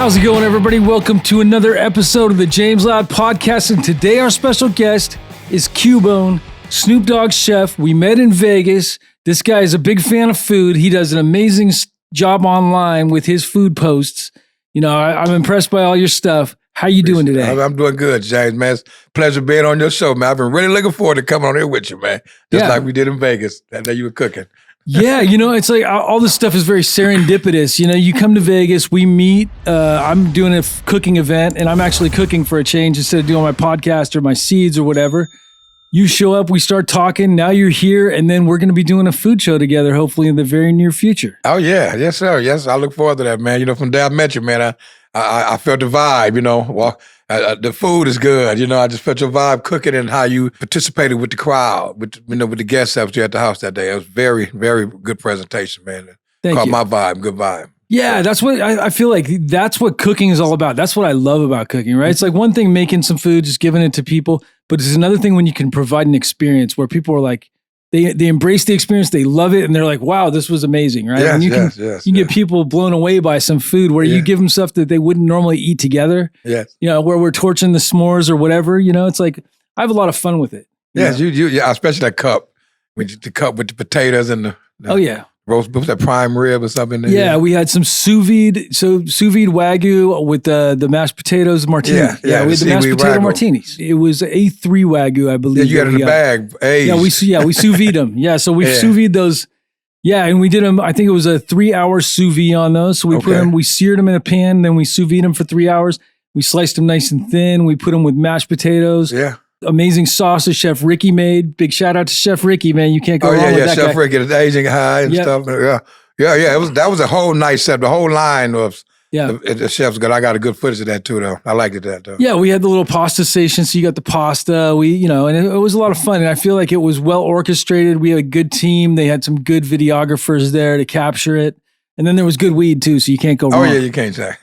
How's it going, everybody? Welcome to another episode of the James Loud Podcast. And today our special guest is Cubone, Snoop Dogg's chef. We met in Vegas. This guy is a big fan of food. He does an amazing job online with his food posts. You know, I'm impressed by all your stuff. How you doing today? I'm doing good, James, man. It's a pleasure being on your show, man. I've been really looking forward to coming on here with you, man. Just like we did in Vegas that day you were cooking. Yeah, you know, it's like all this stuff is very serendipitous. You know, you come to Vegas, we meet. I'm doing a cooking event, and I'm actually cooking for a change instead of doing my podcast or my seeds or whatever. You show up, we start talking. Now you're here, and then we're going to be doing a food show together, hopefully in the very near future. Oh, yeah. Yes, sir. Yes, I look forward to that, man. You know, from the day I met you, man, I felt the vibe, you know. Well, the food is good. You know, I just felt your vibe cooking and how you participated with the crowd, with the guests that was here at the house that day. It was very, very good presentation, man. Thank Caught you. my vibe, good vibe. Yeah, that's what I feel like. That's what cooking is all about. That's what I love about cooking, right? It's like one thing making some food, just giving it to people, but it's another thing when you can provide an experience where people are like, they embrace the experience, they love it, and they're like, wow, this was amazing, right? Yes, and you can get people blown away by some food where you give them stuff that they wouldn't normally eat together. Yes. You know, where we're torching the s'mores or whatever, you know, it's like, I have a lot of fun with it. Yes, yeah, especially that cup. The cup with the potatoes and the oh yeah. roast, was that prime rib or something? Yeah, we had some sous vide Wagyu with the mashed potatoes martini. Yeah, we had the mashed potato Wagyu. martinis. It was A3 Wagyu, I believe. Yeah, you had it in the bag. Aged. We sous vide them. Yeah, so we sous vide those. Yeah, and we did them. I think it was a 3-hour sous vide on those. So we put them, we seared them in a pan, then we sous vide them for 3 hours. We sliced them nice and thin. We put them with mashed potatoes. Yeah. Amazing sauce that Chef Ricky made. Big shout out to Chef Ricky, man. You can't go wrong with that Chef guy. Ricky, the Asian high and stuff. Yeah. That was a whole nice set. The whole line of the chef's good. I got a good footage of that too, though. I liked it that though. Yeah, we had the little pasta station, so you got the pasta. And it was a lot of fun, and I feel like it was well orchestrated. We had a good team. They had some good videographers there to capture it, and then there was good weed too, so you can't go wrong. Oh yeah, you can't say.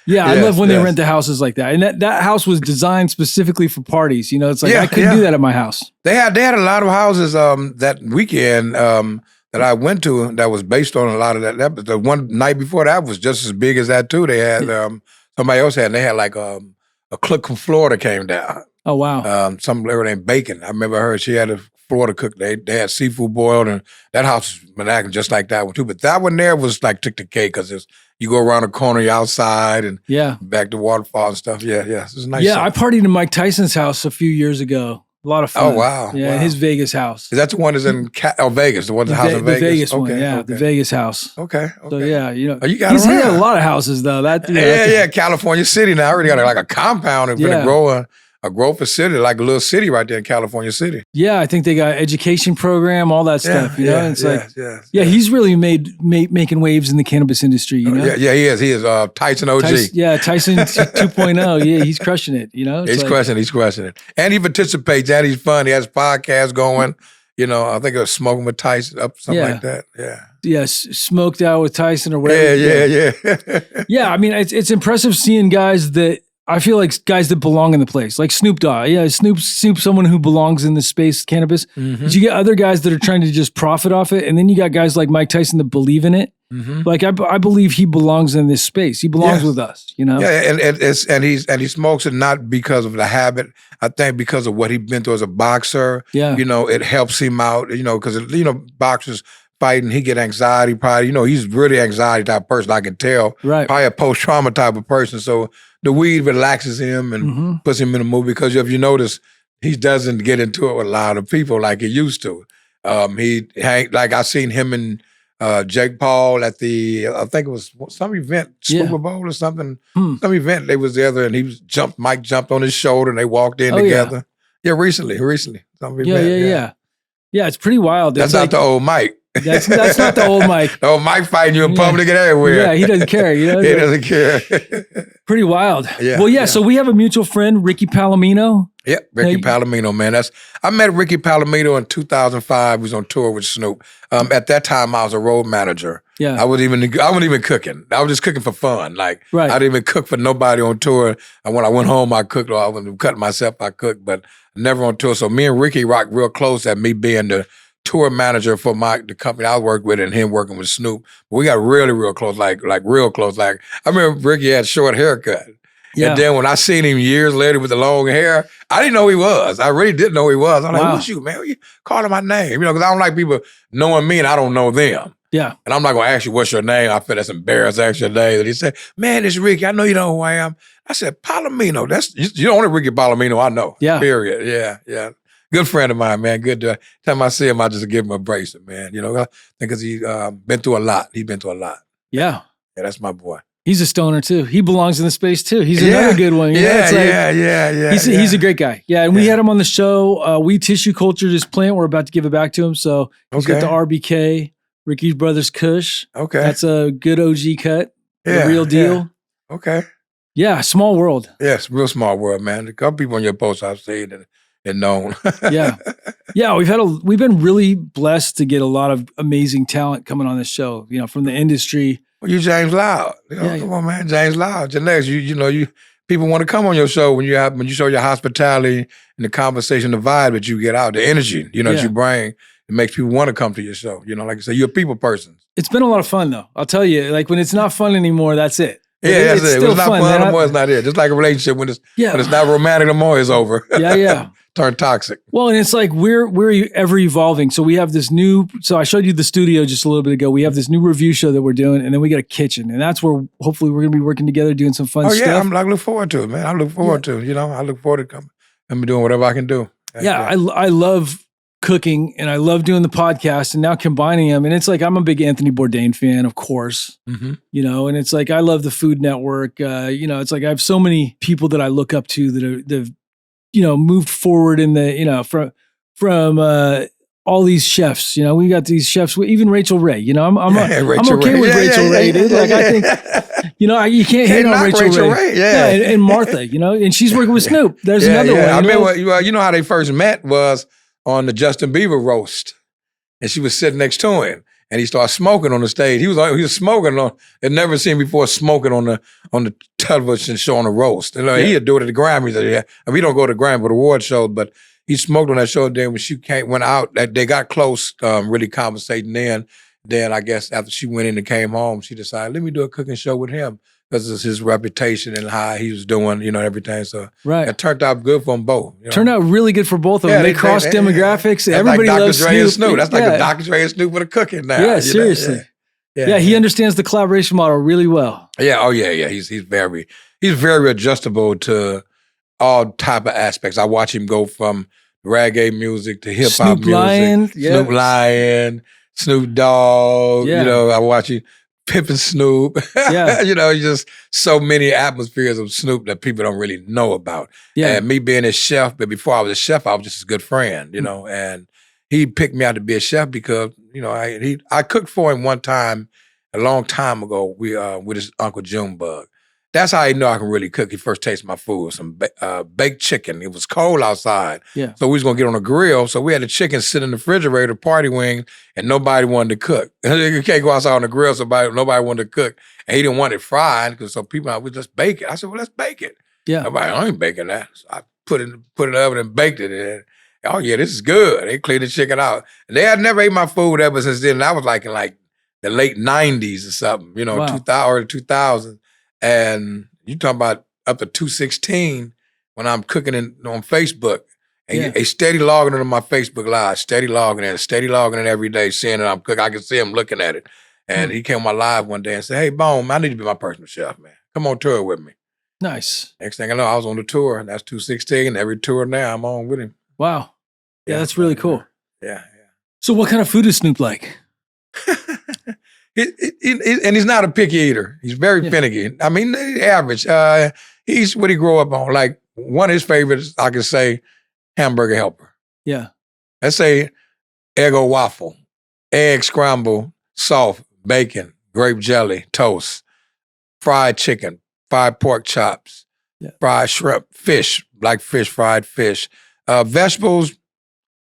Yeah, I love when they rent the houses like that. And that house was designed specifically for parties. You know, it's like I couldn't do that at my house. They had a lot of houses that weekend that I went to that was based on a lot of that. But the one night before that was just as big as that too. They had somebody else had. And they had like a cook from Florida came down. Oh wow! Some lady named Bacon. I remember her. She had a Florida cook. They had seafood boiled, and that house was been acting just like that one too. But that one there was like took the cake because you go around the corner, you're outside, and back to waterfall and stuff. Yeah, it was nice. Yeah, I partied in Mike Tyson's house a few years ago. A lot of fun. Oh wow! Yeah, wow. his Vegas house. Is that the one that's in Vegas? The one the house in Vegas. The Vegas one, the Vegas house. Okay. So yeah, you know, you got he's had a lot of houses though. California City now. I already got like a compound and gonna grow a growth facility, like a little city right there in California City. Yeah, I think they got education program, all that stuff. You know, it's he's really making waves in the cannabis industry. You know, he is. He is Tyson OG. Tyson 2.0. Yeah, he's crushing it. You know, he's crushing it, and he participates. And he's fun. He has a podcast going. You know, I think it was Smoking with Tyson, something like that. Yeah. Yes, Smoked Out with Tyson or whatever. Yeah. Yeah, I mean, it's impressive seeing guys that. I feel like guys that belong in the place, like Snoop Dogg. Yeah, Snoop's someone who belongs in the space, cannabis. Mm-hmm. But you get other guys that are trying to just profit off it, and then you got guys like Mike Tyson that believe in it. Mm-hmm. Like I believe he belongs in this space. He belongs with us, you know. Yeah, and he smokes it not because of the habit. I think because of what he's been through as a boxer. Yeah, you know, it helps him out. You know, because boxers fighting, he get anxiety. Probably, he's really anxiety type person. I can tell. Right, probably a post trauma type of person. So the weed relaxes him and puts him in the mood because if you notice, he doesn't get into it with a lot of people like he used to. Like I seen him and Jake Paul at I think it was some event, Super Bowl or something. Some event they was together and Mike jumped on his shoulder and they walked in together. Yeah, recently. Some event, yeah, it's pretty wild. That's not the old Mike. That's not the old Mike. The old Mike fighting you in public and everywhere. Yeah, he doesn't care. You know? He doesn't care. Pretty wild. Yeah, so we have a mutual friend, Ricky Palomino. Yeah, Ricky Palomino, man. I met Ricky Palomino in 2005. He was on tour with Snoop. At that time, I was a road manager. Yeah, I wasn't even cooking. I was just cooking for fun. Like, I didn't even cook for nobody on tour. And when I went home, I cooked. Or I wasn't cutting myself. I cooked, but never on tour. So me and Ricky rocked real close at me being the tour manager for the company I worked with, and him working with Snoop. We got really real close, like real close. Like I remember Ricky had a short haircut. Yeah. And then when I seen him years later with the long hair, I didn't know who he was. I really didn't know who he was. I'm like, who's you, man? You calling my name? Because I don't like people knowing me and I don't know them. Yeah. And I'm not going to ask you what's your name. I feel that's embarrassed to ask your name. And he said, man, it's Ricky. I know you know who I am. I said, Palomino. That's you the only Ricky Palomino I know. Yeah. Period. Yeah. Good friend of mine, man. Good. Time I see him, I just give him a bracelet, man. Because he's been through a lot. He's been through a lot. Yeah. Yeah, that's my boy. He's a stoner too. He belongs in the space too. He's another good one. Yeah. He's a great guy. Yeah, and we had him on the show. We tissue cultured his plant. We're about to give it back to him. So he's got the RBK, Ricky's Brothers Kush. Okay. That's a good OG cut. The real deal. Yeah. Okay. Yeah, small world. Yes, real small world, man. A couple people on your post I've seen and known. Yeah. We've been really blessed to get a lot of amazing talent coming on this show. From the industry. Well, you James Loud. Come on, man, James Loud. Janex, you people want to come on your show when you show your hospitality and the conversation, the vibe that you get out, the energy, that you bring. It makes people want to come to your show. Like I said, you're a people person. It's been a lot of fun though. I'll tell you, like when it's not fun anymore, that's it. It's still when it's not fun anymore, it's not it. Just like a relationship, when it's not romantic anymore, it's over. Yeah. Turn toxic. Well, and it's like we're ever evolving. So we have this new. So I showed you the studio just a little bit ago. We have this new review show that we're doing, and then we got a kitchen, and that's where hopefully we're going to be working together, doing some fun stuff. I look forward to it, man. I look forward to it. I look forward to coming and doing whatever I can do. I love cooking, and I love doing the podcast, and now combining them. And it's like I'm a big Anthony Bourdain fan, of course. Mm-hmm. And it's like I love the Food Network. It's like I have so many people that I look up to that moved forward in the from all these chefs. We got these chefs. Even Rachel Ray. I'm okay with Rachel Ray, dude. Like I think you can't hate on Rachel Ray. Yeah, and Martha. And she's working with Snoop. There's another one. I remember how they first met was on the Justin Bieber roast, and she was sitting next to him, and he started smoking on the stage. He was smoking on. I'd never seen before smoking on the television show on the roast. He'd do it at the Grammys. We don't go to Grammy but award shows, but he smoked on that show. And then when she went out, they got close, really conversating. Then I guess after she went in and came home, she decided, let me do a cooking show with him because of his reputation and how he was doing, everything. So it turned out good for them both. Turned out really good for both of them. They crossed demographics. Everybody like loves Dr. Snoop. That's like the Dr. Dre and Snoop with the cooking now. Yeah, seriously. Yeah, he understands the collaboration model really well. Yeah, He's very adjustable to all type of aspects. I watch him go from reggae music to hip hop music. Snoop Lion, Snoop Dogg. I watch him pimping Snoop. Just so many atmospheres of Snoop that people don't really know about. Yeah. And me being a chef, but before I was a chef, I was just a good friend, and he picked me out to be a chef because, I cooked for him one time, a long time ago, with his Uncle Junebug. That's how he know I can really cook. He first tasted my food, some baked chicken. It was cold outside. Yeah. So we was going to get on a grill. So we had the chicken sit in the refrigerator, party wing, and nobody wanted to cook. You can't go outside on the grill, so nobody wanted to cook. And he didn't want it fried, so people, we just bake it. I said, well, let's bake it. Yeah. Nobody, I ain't baking that. So I put it in the oven and baked it. And, oh, yeah, this is good. They cleaned the chicken out. And they had never ate my food ever since then. And I was like in the late 90s or something, 2000. And you talking about up to 216 when I'm cooking on Facebook. And they steady logging into my Facebook Live, steady logging in every day, seeing that I'm cooking. I can see him looking at it. And he came on my live one day and said, hey, Bone, I need to be my personal chef, man. Come on tour with me. Nice. Next thing I know, I was on the tour, and that's 216. Every tour now, I'm on with him. Wow. Yeah, that's really cool. Yeah. So what kind of food is Snoop like? And he's not a picky eater. He's very finicky. I mean, average. He's what he grew up on. Like one of his favorites, I could say, hamburger helper. Yeah. Let's say Eggo waffle, egg scramble, soft, bacon, grape jelly, toast, fried chicken, fried pork chops, fried shrimp, fish, like fish, fried fish. Vegetables,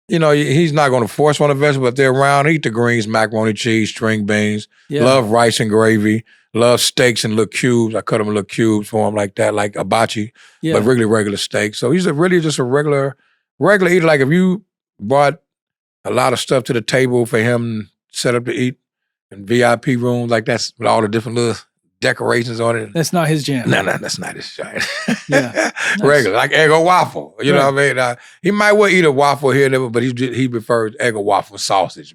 he's not going to force one of the vegetables. If they're around, eat the greens, macaroni, cheese, string beans. Yeah. Love rice and gravy. Love steaks in little cubes. I cut them in little cubes for him like that, like hibachi, but really regular steak. So he's really just a regular eater. Like if you brought a lot of stuff to the table for him set up to eat in VIP rooms like that's with all the different little decorations on it. That's not his jam. No, that's not his jam. Yeah. Regular, like egg or waffle. You know what I mean? He might well eat a waffle here and there, but he prefers egg or waffle sausage,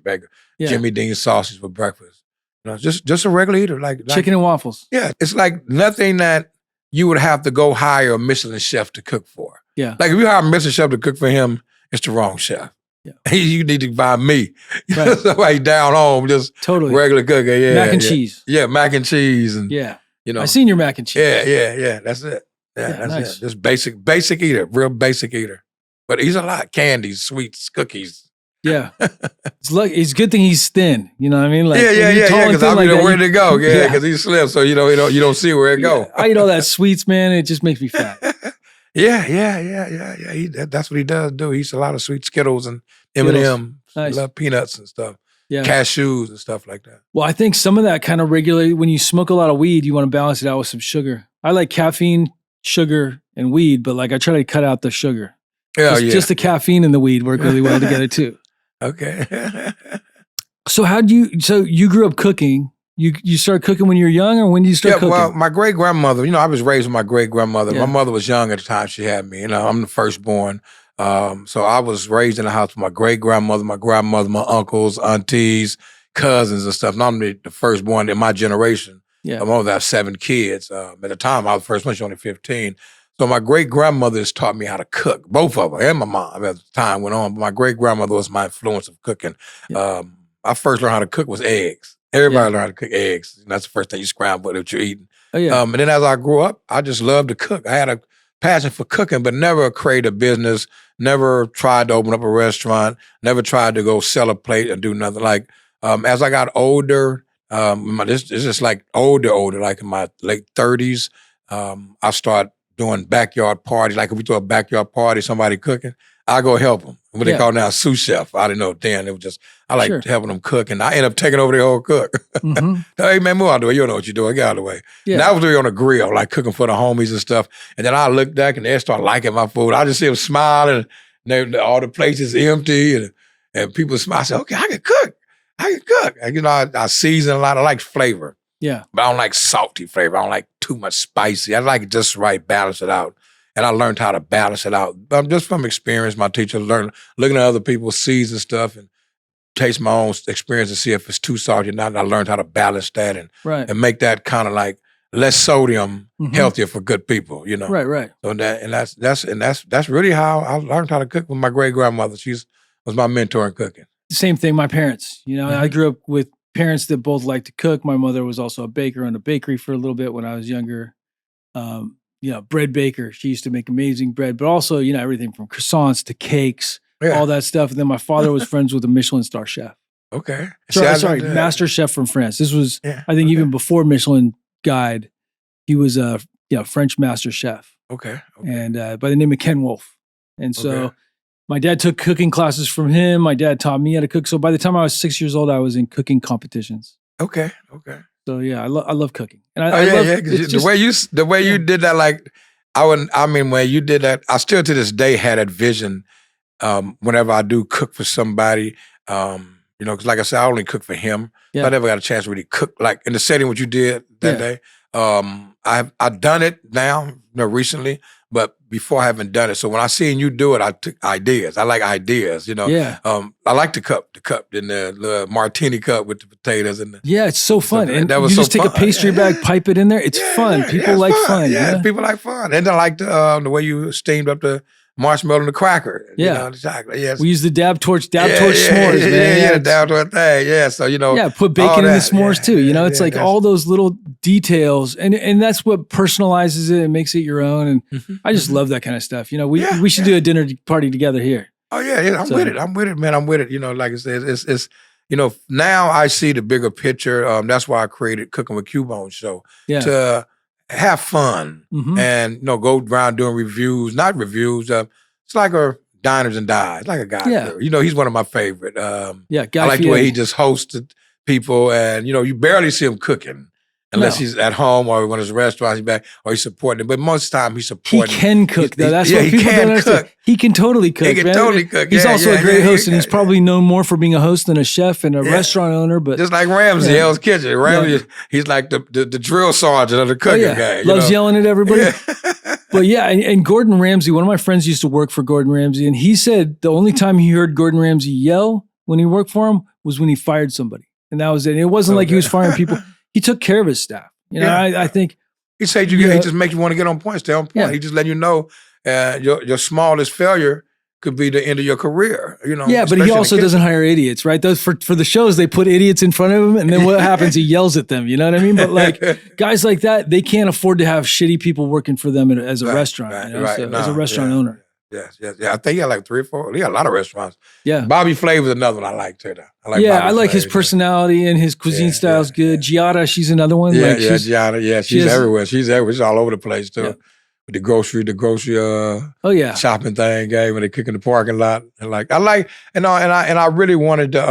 Jimmy Dean sausage for breakfast. You know, just a regular eater. Like chicken and waffles. Yeah, it's like nothing that you would have to go hire a Michelin chef to cook for. Yeah. Like if you hire a Michelin chef to cook for him, it's the wrong chef. Yeah. You need to buy me. Right. Somebody down home, just regular cooker. Yeah. Mac and cheese. Yeah, mac and cheese. And you know. I seen your mac and cheese. Yeah. That's it. Yeah, that's nice. It. Just basic eater, real basic eater. But he's a lot. Candies, sweets, cookies. Yeah. It's a good thing he's thin. You know what I mean? Like, yeah. Because I mean, where to go? Yeah, because he's slim, so you don't see where it go. I eat all that sweets, man. It just makes me fat. Yeah. That's what he does do. He eats a lot of sweet Skittles and M&M's. Nice. Love peanuts and stuff. Yeah. Cashews and stuff like that. Well, I think some of that kind of regulate when you smoke a lot of weed, you want to balance it out with some sugar. I like caffeine, sugar, and weed, but like I try to cut out the sugar. Just the caffeine and the weed work really well together too. Okay. So you grew up cooking. You started cooking when you were young, or when did you start cooking? Well, my great grandmother. I was raised with my great grandmother. Yeah. My mother was young at the time she had me. I'm the firstborn, so I was raised in the house with my great grandmother, my grandmother, my uncles, aunties, cousins, and stuff. And I'm the firstborn in my generation. Yeah, my mother had 7 kids. At the time, I was the first one. She was only 15. So my great grandmothers taught me how to cook, both of them, and my mom as time went on. But my great grandmother was my influence of cooking. Yeah. I first learned how to cook was eggs. Everybody learned how to cook eggs. That's the first thing you scramble that you're eating. Oh, yeah. And then as I grew up, I just loved to cook. I had a passion for cooking, but never created a business, never tried to open up a restaurant, never tried to go sell a plate and do nothing. Like, as I got older, it's just like older, like in my late 30s, I started doing backyard parties. Like if we do a backyard party, somebody cooking, I go help them. What they call now sous chef. I didn't know then. It was just, I like helping them cook. And I end up taking over the whole cook. Mm-hmm. Hey man, move out of the way. You don't know what you're doing. Get out of the way. Yeah. And I was really on a grill, like cooking for the homies and stuff. And then I look back and they start liking my food. I just see them smiling and all the places empty and people smile. I say, okay, I can cook. And, I season a lot. I like flavor. Yeah. But I don't like salty flavor. I don't like too much spicy. I like it just right, balance it out. And I learned how to balance it out. Just from experience, my teacher learned, looking at other people season stuff and taste my own experience and see if it's too salty or not. And I learned how to balance that and make that kind of like less sodium, healthier for good people, Right. So that's really how I learned how to cook with my great grandmother. She was my mentor in cooking. Same thing, my parents. I grew up with parents that both liked to cook. My mother was also a baker in a bakery for a little bit when I was younger. Bread baker. She used to make amazing bread, but also, everything from croissants to cakes, all that stuff. And then my father was friends with a Michelin star chef. Okay. Sorry, master chef from France. This was, I think, even before Michelin Guide, he was a French master chef. Okay. And by the name of Ken Wolf. And so my dad took cooking classes from him. My dad taught me how to cook. So by the time I was 6 years old, I was in cooking competitions. Okay. So yeah, I love cooking, and the way you did that, like when you did that, I still to this day had that vision. Whenever I do cook for somebody, because like I said, I only cook for him. Yeah. So I never got a chance to really cook like in the setting what you did that day. I've done it now, recently, but before I haven't done it. So when I seen you do it, I took ideas. I like ideas, Yeah. I like the cup in the martini cup with the potatoes and it's so fun. And that was you just take a pastry bag, pipe it in there. It's fun. People like fun. Yeah, people like fun. And I like the way you steamed up the marshmallow and the cracker. Yeah. Exactly. Yes. We use the dab torch s'mores, man. Yeah, dab torch thing. Yeah. So, put bacon in the s'mores too. It's like all those little details. And that's what personalizes it and makes it your own. And I just love that kind of stuff. We should do a dinner party together here. Oh, yeah. I'm with it, man. I'm with it. Like I said, it's now I see the bigger picture. That's why I created Cooking with Cubone show. Yeah. To have fun and go around doing reviews, not reviews. It's like a diners and dives, like a guy. Yeah. He's one of my favorite. Guy I like the way he just hosted people, and you barely see him cooking. Unless he's at home or when his restaurant, he's back, or he's supporting it. But most of the time, he's supporting. He can cook, though. That's what people don't understand. He can totally cook. He can totally cook. He's also a great host, and he's probably known more for being a host than a chef and a restaurant owner. But just like Ramsay, Hell's Kitchen. Ramsay, he's like the drill sergeant of the cooking guy. Loves yelling at everybody. But and Gordon Ramsay, one of my friends used to work for Gordon Ramsay, and he said the only time he heard Gordon Ramsay yell when he worked for him was when he fired somebody. And that was it. And it wasn't like he was firing people. He took care of his staff. You know, I think he said he just makes you want to get on point, stay on point. Yeah. He just letting you know your smallest failure could be the end of your career. You know. Yeah, but he also doesn't hire idiots, right? Those for the shows, they put idiots in front of him, and then what happens? He yells at them. You know what I mean? But like guys like that, they can't afford to have shitty people working for them as a restaurant. As a restaurant owner. Yes. I think he had like 3 or 4. He had a lot of restaurants. Yeah. Bobby Flavor's another one I like too. I like his personality and his cuisine style's good. Giada, she's another one. Giada. Yeah, she's everywhere. She's everywhere. She's all over the place too. Yeah. With the grocery shopping thing, when they cook in the parking lot. And I really wanted to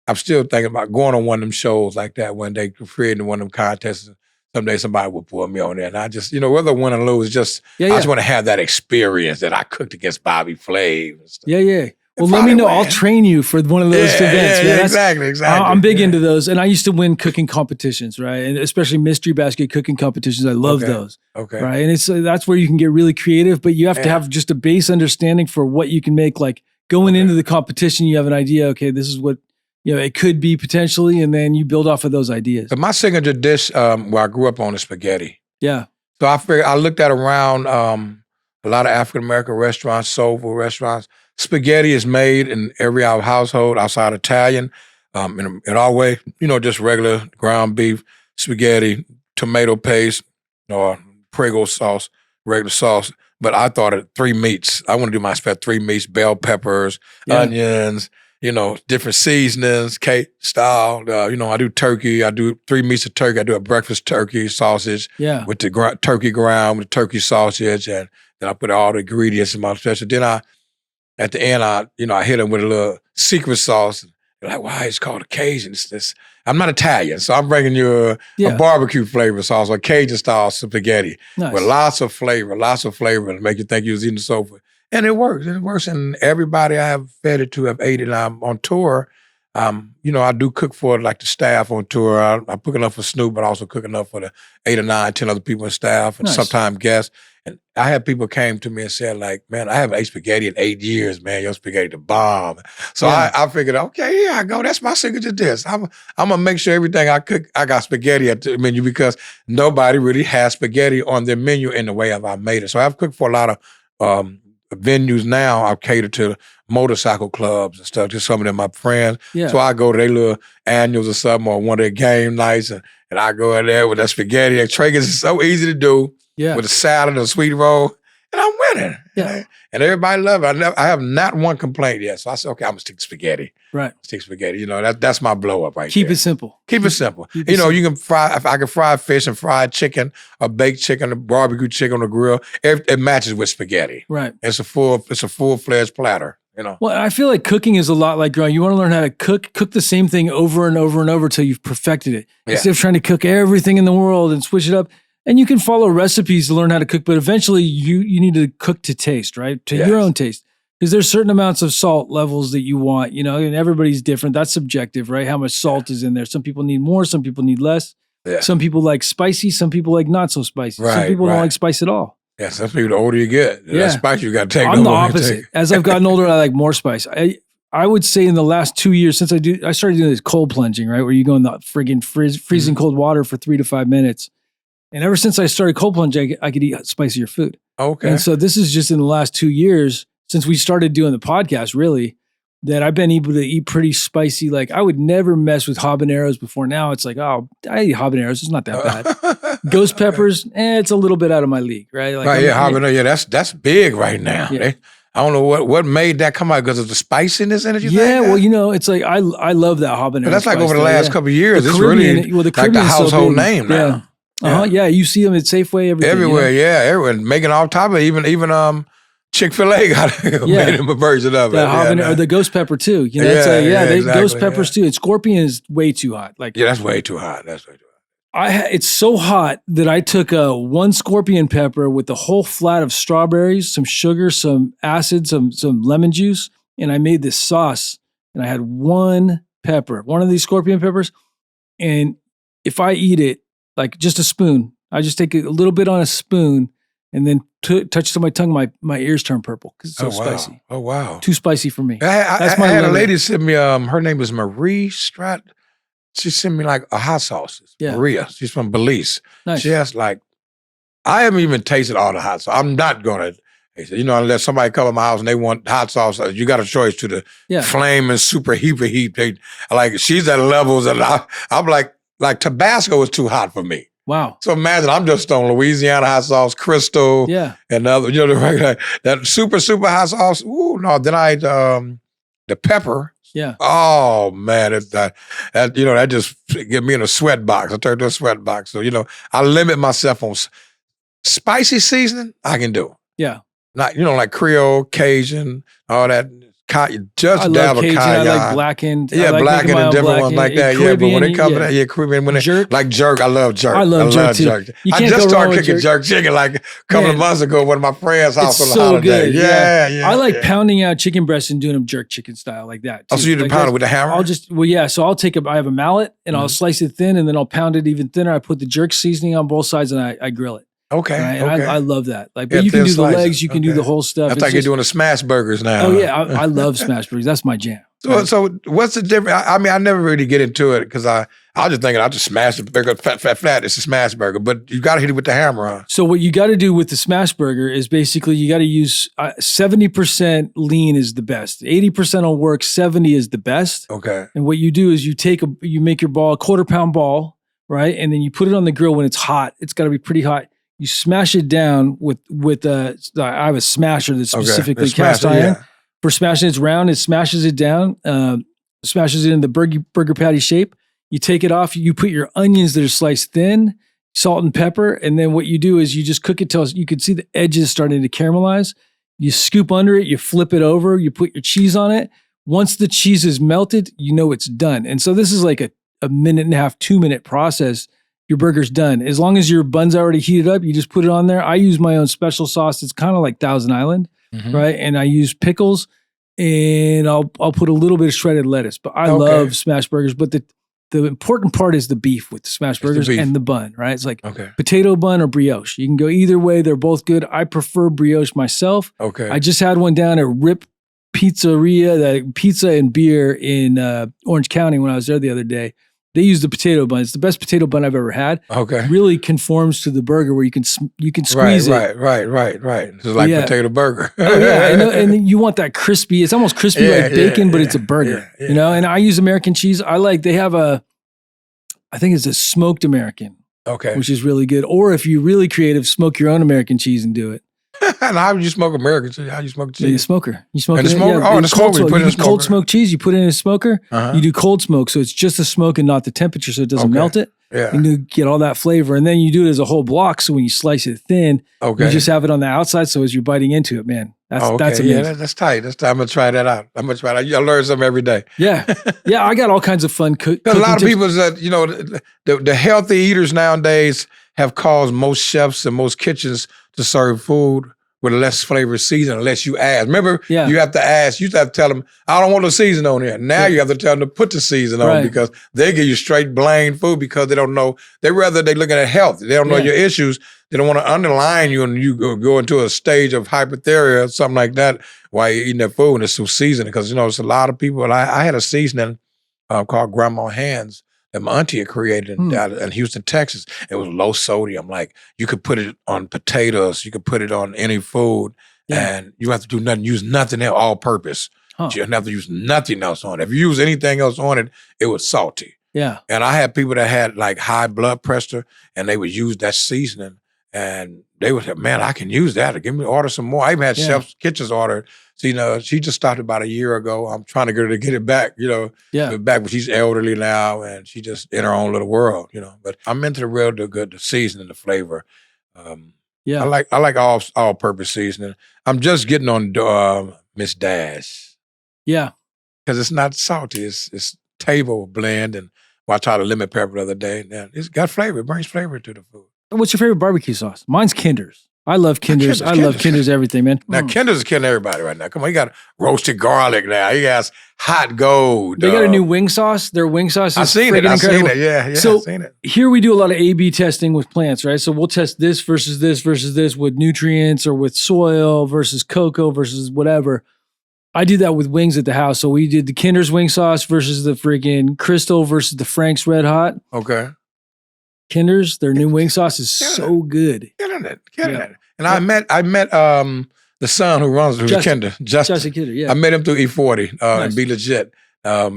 I'm still thinking about going on one of them shows like that one day, creating one of them contests. Someday somebody will pull me on there. And I just, whether win or lose, I just want to have that experience that I cooked against Bobby Flav and stuff. Yeah. Well, let me know. I'll train you for one of those events. Yeah, exactly. I'm big into those. And I used to win cooking competitions, right? And especially mystery basket cooking competitions. I love those. Okay. Right. And that's where you can get really creative, but you have to have just a base understanding for what you can make. Like going into the competition, you have an idea, okay, this is what it could be potentially, and then you build off of those ideas. But my signature dish, where I grew up on, is spaghetti. Yeah. So I figured I looked at around a lot of African American restaurants, soulful restaurants. Spaghetti is made in every household outside Italian, in our way. Just regular ground beef, spaghetti, tomato paste, or Prego sauce, regular sauce. But I thought of 3 meats. I want to do my 3 meats: bell peppers, onions. Different seasonings, cake style. I do turkey. I do 3 meats of turkey. I do a breakfast turkey sausage with the turkey ground, with the turkey sausage, and then I put all the ingredients in my special. Then at the end, I hit them with a little secret sauce. They're like, why it's called a Cajun? I'm not Italian, so I'm bringing you a barbecue flavor sauce, or Cajun style spaghetti with lots of flavor, and make you think you was eating soul food. And it works. And everybody I have fed it to have ate it. I'm on tour. I do cook for like the staff on tour. I cook enough for Snoop, but also cook enough for the 8 or 9, 10 other people in staff, and sometimes guests. And I had people came to me and said, like, man, I haven't ate spaghetti in 8 years, man. Your spaghetti the bomb. So I figured, okay, here I go. That's my signature dish. I'm gonna make sure everything I cook, I got spaghetti at the menu, because nobody really has spaghetti on their menu in the way I made it. So I've cooked for a lot of venues now. I cater to motorcycle clubs and stuff, just some of them my friends. Yeah. So I go to their little annuals or something, or one of their game nights, and I go in there with that spaghetti. And Traeger's is so easy to do with a salad and a sweet roll, and I'm winning. Yeah. And everybody love it. I have not one complaint yet. So I said, okay, I'm gonna stick to spaghetti. Right. Stick spaghetti. That's my blow up right Keep there. It simple. Keep it simple. You can fry, if I can fry fish and fried chicken, or baked chicken, or barbecue chicken on the grill, it matches with spaghetti. Right. It's a full-fledged platter. Well, I feel like cooking is a lot like growing. You want to learn how to cook the same thing over and over and over until you've perfected it. Yeah. Instead of trying to cook everything in the world and switch it up. And you can follow recipes to learn how to cook, but eventually you need to cook to taste, right? To your own taste. Because there's certain amounts of salt levels that you want, and everybody's different. That's subjective, right? How much salt is in there. Some people need more, some people need less. Yeah. Some people like spicy, some people like not so spicy. Right, some people don't like spice at all. Yeah, some people, the older you get, the less spice you got to take. I'm the opposite. As I've gotten older, I like more spice. I would say in the last 2 years, since I started doing this cold plunging, right? Where you go in the friggin' freezing cold water for 3 to 5 minutes. And ever since I started cold plunging, I could eat spicier food. Okay. And so this is just in the last 2 years, since we started doing the podcast, really, that I've been able to eat pretty spicy. Like I would never mess with habaneros before. Now it's like, oh, I eat habaneros. It's not that bad. Ghost peppers, it's a little bit out of my league, right? Like, habanero. Yeah, that's big right now. Yeah. I don't know what made that come out, because of the spiciness in it. It's like I love that habanero. But that's like over the last couple of years. It's really like the household name now. Yeah. You see them at Safeway everywhere. Everyone making all top of it. Even Chick-fil-A made him a version of it. Or the ghost pepper too. Exactly, ghost peppers too. And scorpion is way too hot. That's way too hot. It's so hot that I took one scorpion pepper with a whole flat of strawberries, some sugar, some acid, some lemon juice, and I made this sauce. And I had one pepper, one of these scorpion peppers, and if I eat it like just a spoon, I just take a little bit on a spoon and then touch it to my tongue. My ears turn purple because it's so spicy. Oh wow! Too spicy for me. I had a lady send me. Her name is Marie Strat. She sent me like a hot sauce. Yeah. Maria. She's from Belize. Nice. She has like, I haven't even tasted all the hot sauce. I'm not gonna. Unless somebody come to my house and they want hot sauce, you got a choice to the flame and super heat. She's at levels that I'm like Tabasco is too hot for me. Wow. So imagine I'm just on Louisiana hot sauce, Crystal, and other, the regular, that super hot sauce. Ooh, no. Then I the pepper. Yeah. Oh man, that just get me in a sweat box. I turned to a sweat box. So I limit myself on spicy seasoning. I can do. Yeah. Not like Creole, Cajun, all that. Just I love Cajun. I like blackened. Blackened and different ones like that. Caribbean, but when it comes to that, Caribbean, jerk. Like jerk, I love jerk. I love jerk too. I just started cooking jerk chicken like a couple of months ago at one of my friends' house on the holiday. Good. Yeah. I like pounding out chicken breasts and doing them jerk chicken style like that. Too. Oh, so you do pound it with a hammer? So I'll take I have a mallet and I'll slice it thin and then I'll pound it even thinner. I put the jerk seasoning on both sides and I grill it. Okay. Right? And I love that. But you can do the legs, you can do the whole stuff. That's like you're doing the smash burgers now. Oh yeah, I love smash burgers. That's my jam. So what's the difference? I mean, I never really get into it because I was just thinking I'll just smash the burger flat. It's a smash burger, but you got to hit it with the hammer, huh? So what you got to do with the smash burger is basically you got to use 70% lean is the best. 80% will work. 70 is the best. Okay. And what you do is you make your ball a 1/4 pound ball, right? And then you put it on the grill when it's hot. It's got to be pretty hot. You smash it down with I have a smasher that's specifically cast iron. For smashing, it's round. It smashes it down, smashes it in the burger patty shape. You take it off. You put your onions that are sliced thin, salt and pepper, and then what you do is you just cook it till you can see the edges starting to caramelize. You scoop under it. You flip it over. You put your cheese on it. Once the cheese is melted, it's done. And so this is like a 1.5, 2-minute process. Your burger's done. As long as your bun's already heated up, you just put it on there. I use my own special sauce. It's kind of like Thousand Island, right? And I use pickles, and I'll put a little bit of shredded lettuce. But I love smash burgers. But the important part is the beef with the smash burgers and the bun, right? It's like potato bun or brioche. You can go either way. They're both good. I prefer brioche myself. Okay. I just had one down at Rip Pizzeria, the pizza and beer in Orange County when I was there the other day. They use the potato bun. It's the best potato bun I've ever had. Okay. It really conforms to the burger where you can squeeze it. Right. It's like potato burger. Oh yeah, and you want that crispy. It's almost crispy like bacon, but it's a burger. And I use American cheese. They have I think it's a smoked American. Okay. Which is really good. Or if you're really creative, smoke your own American cheese and do it. And how do you smoke American cheese? How do you smoke cheese? The smoker. You smoke it. The smoker? Yeah, the smoker. You put it in the smoker. Cold smoked cheese, you put it in a smoker. You do cold smoke, so it's just the smoke and not the temperature, so it doesn't melt it. Yeah. And you get all that flavor. And then you do it as a whole block, so when you slice it thin, you just have it on the outside, so as you're biting into it, man, that's amazing. Yeah, that's tight. I'm going to try that out. I learn something every day. Yeah. I got all kinds of fun cooking. A lot of people that, the healthy eaters nowadays have caused most chefs and most kitchens to serve food with less flavor season unless you ask. Remember, you have to ask. You used to have to tell them, I don't want the season on here. Now you have to tell them to put the season on because they give you straight bland food because they don't know. They're looking at health. They don't know your issues. They don't want to underline you and you go into a stage of hypothermia or something like that while you're eating that food and it's so seasoned. Because, it's a lot of people. I had a seasoning called Grandma Hands that my auntie had created in Houston, Texas. It was low sodium. Like you could put it on potatoes, you could put it on any food, and you have to do nothing, use nothing else, all purpose. You don't have to use nothing else on it. If you use anything else on it, it was salty. Yeah. And I had people that had like high blood pressure, and they would use that seasoning, and they would say, man, I can use that. Order some more. I even had chefs' kitchens order. So, she just stopped about a year ago. I'm trying to get her to get it back, back, but she's elderly now and she just in her own little world, But I'm into the seasoning, the flavor. I like all-purpose seasoning. I'm just getting on Miss Dash. Yeah. Because it's not salty. It's table blend and Well, I tried a lemon pepper the other day. And it's got flavor. It brings flavor to the food. What's your favorite barbecue sauce? Mine's Kinder's. I love Kinder's. I love Kinder's everything, man. Now, Kinder's is killing everybody right now. Come on, you got roasted garlic now. You got hot gold. They got a new wing sauce. Their wing sauce is I've seen it. Yeah, so I've seen it. Here we do a lot of A/B testing with plants, right? So we'll test this versus this versus this with nutrients or with soil versus cocoa versus whatever. I do that with wings at the house. So we did the Kinder's wing sauce versus the freaking Crystal versus the Frank's Red Hot. Okay. Kinder's, their new wing sauce is so good. Killing it. And I met the son who runs Kinder, Justin Kinder, yeah. I met him through E40 and Be Legit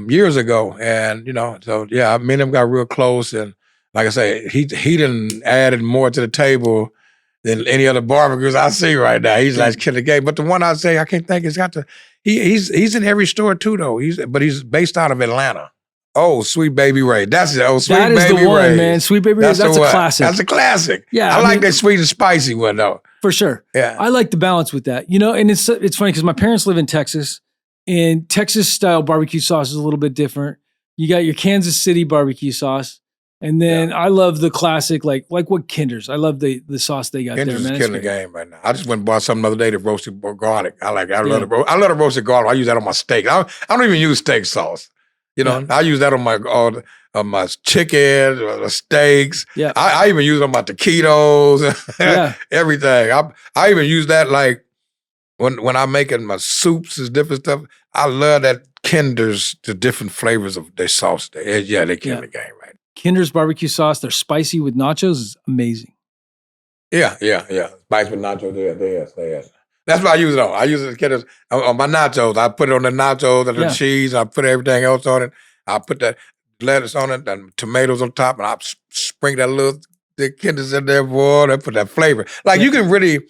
years ago. And, so yeah, me and him got real close. And like I say, he done added more to the table than any other barbecues I see right now. He's like killing the game. But the one I say, I can't think, he's in every store too, though. But he's based out of Atlanta. Oh, Sweet Baby Ray. That's it. Oh, Sweet Baby Ray. That is the one, man. Sweet Baby Ray, that's a classic. That's a classic. Yeah. I like that sweet and spicy one, though. For sure. Yeah. I like the balance with that. And it's funny because my parents live in Texas, and Texas style barbecue sauce is a little bit different. You got your Kansas City barbecue sauce, and then I love the classic, like what Kinder's. I love the sauce they got Kinder's there, man. Kinder's is killing the game right now. I just went and bought something the other day that roasted garlic. I love the roasted garlic. I use that on my steak. I don't even use steak sauce. I use that on my chicken, steaks. Yeah. I even use it on my taquitos, everything. I even use that like when I'm making my soups and different stuff. I love that Kinder's, the different flavors of their sauce. They kill the game, right? Kinder's barbecue sauce, they're spicy with nachos, is amazing. Yeah. Spice with nachos, yes. That's what I use it on. I use it on my nachos. I put it on the nachos and the cheese. I put everything else on it. I put that lettuce on it and tomatoes on top, and I sprinkle the Kinder's in there, boy. I put that flavor. Like you can really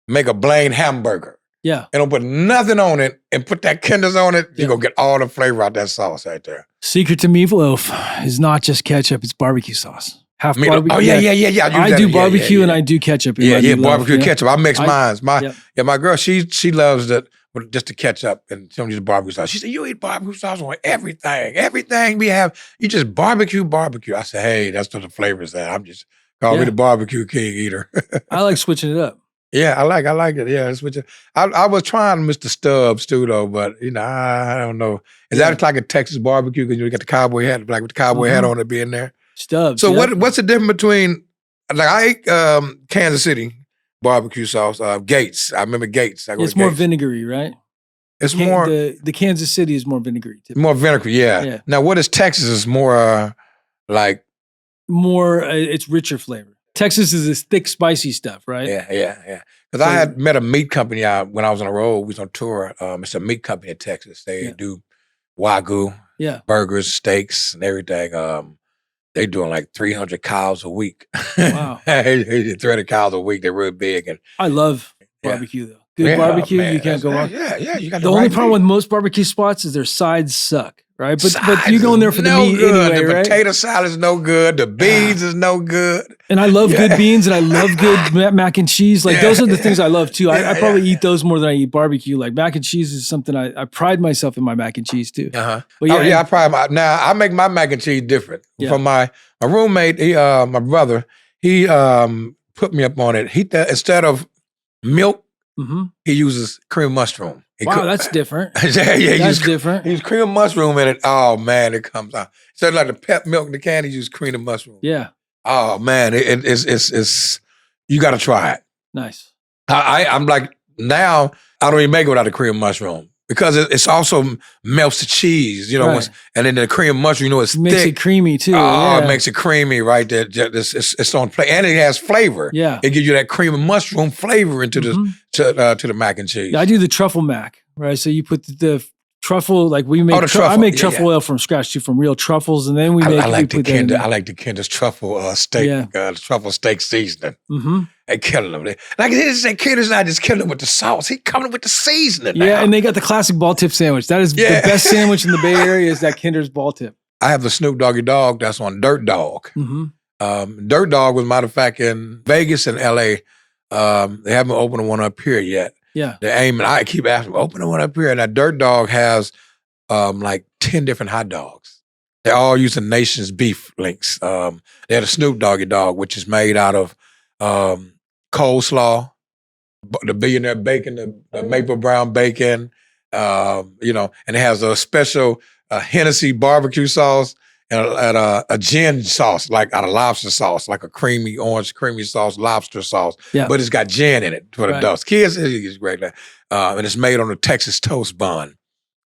make a plain hamburger. Yeah. And don't put nothing on it and put that Kinder's on it. You're going to get all the flavor out that sauce right there. Secret to meatloaf is not just ketchup, it's barbecue sauce. Half barbecue. Oh, yeah. I do barbecue and I do ketchup. Barbecue ketchup. I mix mine. My girl, she loves that just the ketchup and she don't use barbecue sauce. She said, you eat barbecue sauce on everything. Everything we have, you just barbecue. I said, hey, that's what the flavor's at. I'm just call me the barbecue king eater. I like switching it up. Yeah, I like it. Yeah, switching. I was trying Mr. Stubbs too, though, but I don't know. Is that like a Texas barbecue because you got the cowboy hat, like with the cowboy hat on it being there? Stubbs. So what's the difference between, like I ate Kansas City barbecue sauce, Gates. I remember Gates. It's more vinegary, right? It's more. The Kansas City is more vinegary. Typically. More vinegary, yeah. Now what is Texas is more like. More, it's richer flavor. Texas is this thick, spicy stuff, right? Yeah. Because I had met a meat company when I was on the road. We was on tour. It's a meat company in Texas. They do Wagyu, burgers, steaks, and everything. They doing like 300 cows a week. Wow. 300 cows a week. They're really big. And I love barbecue though. Good barbecue, man, you can't go wrong. Yeah. You got the only problem with most barbecue spots is their sides suck, right? But you go in there for the meat good. anyway, The right? potato salad is no good. The beans is no good. And I love good beans and I love good mac and cheese. Like those are the things I love too. I probably eat those more than I eat barbecue. Like mac and cheese is something I pride myself in my mac and cheese too. But I make my mac and cheese different. From my roommate, my brother, he put me up on it. He instead of milk, he uses cream mushroom. Wow, that's different. That's different. He uses cream mushroom in it. Oh man, it comes out. Instead of like the pep milk in the can, he uses cream and mushroom. Yeah. Oh man, it's you got to try it. Nice. I'm like now I don't even make it without the cream mushroom because it's also melts the cheese, and then the cream mushroom, it's makes thick. It creamy too. It makes it creamy right there. It's on play, and it has flavor. Yeah, it gives you that cream and mushroom flavor into to the mac and cheese. Yeah, I do the truffle mac, right? So you put the truffle, like we make. I make truffle oil from scratch too, from real truffles, and then we make. I like the Kinder's truffle steak, truffle steak seasoning. They killing them. Like they say, Kinder's not just killing them with the sauce; he coming with the seasoning. Yeah, and they got the classic ball tip sandwich. That is the best sandwich in the Bay Area. Is that Kinder's ball tip? I have the Snoop Doggy Dog that's on Dirt Dog. Dirt Dog was, matter of fact, in Vegas and LA. They haven't opened one up here yet. Yeah. They're aiming. I keep asking, open one up here. And that Dirt Dog has like 10 different hot dogs. They're all using Nation's beef links. They had a Snoop Doggy Dog, which is made out of coleslaw, the billionaire bacon, the maple brown bacon, and it has a special Hennessy barbecue sauce and a gin sauce, like out of lobster sauce, like a orange creamy sauce, lobster sauce. Yeah. But it's got gin in it for the dust. Kids, it's great. And it's made on a Texas toast bun.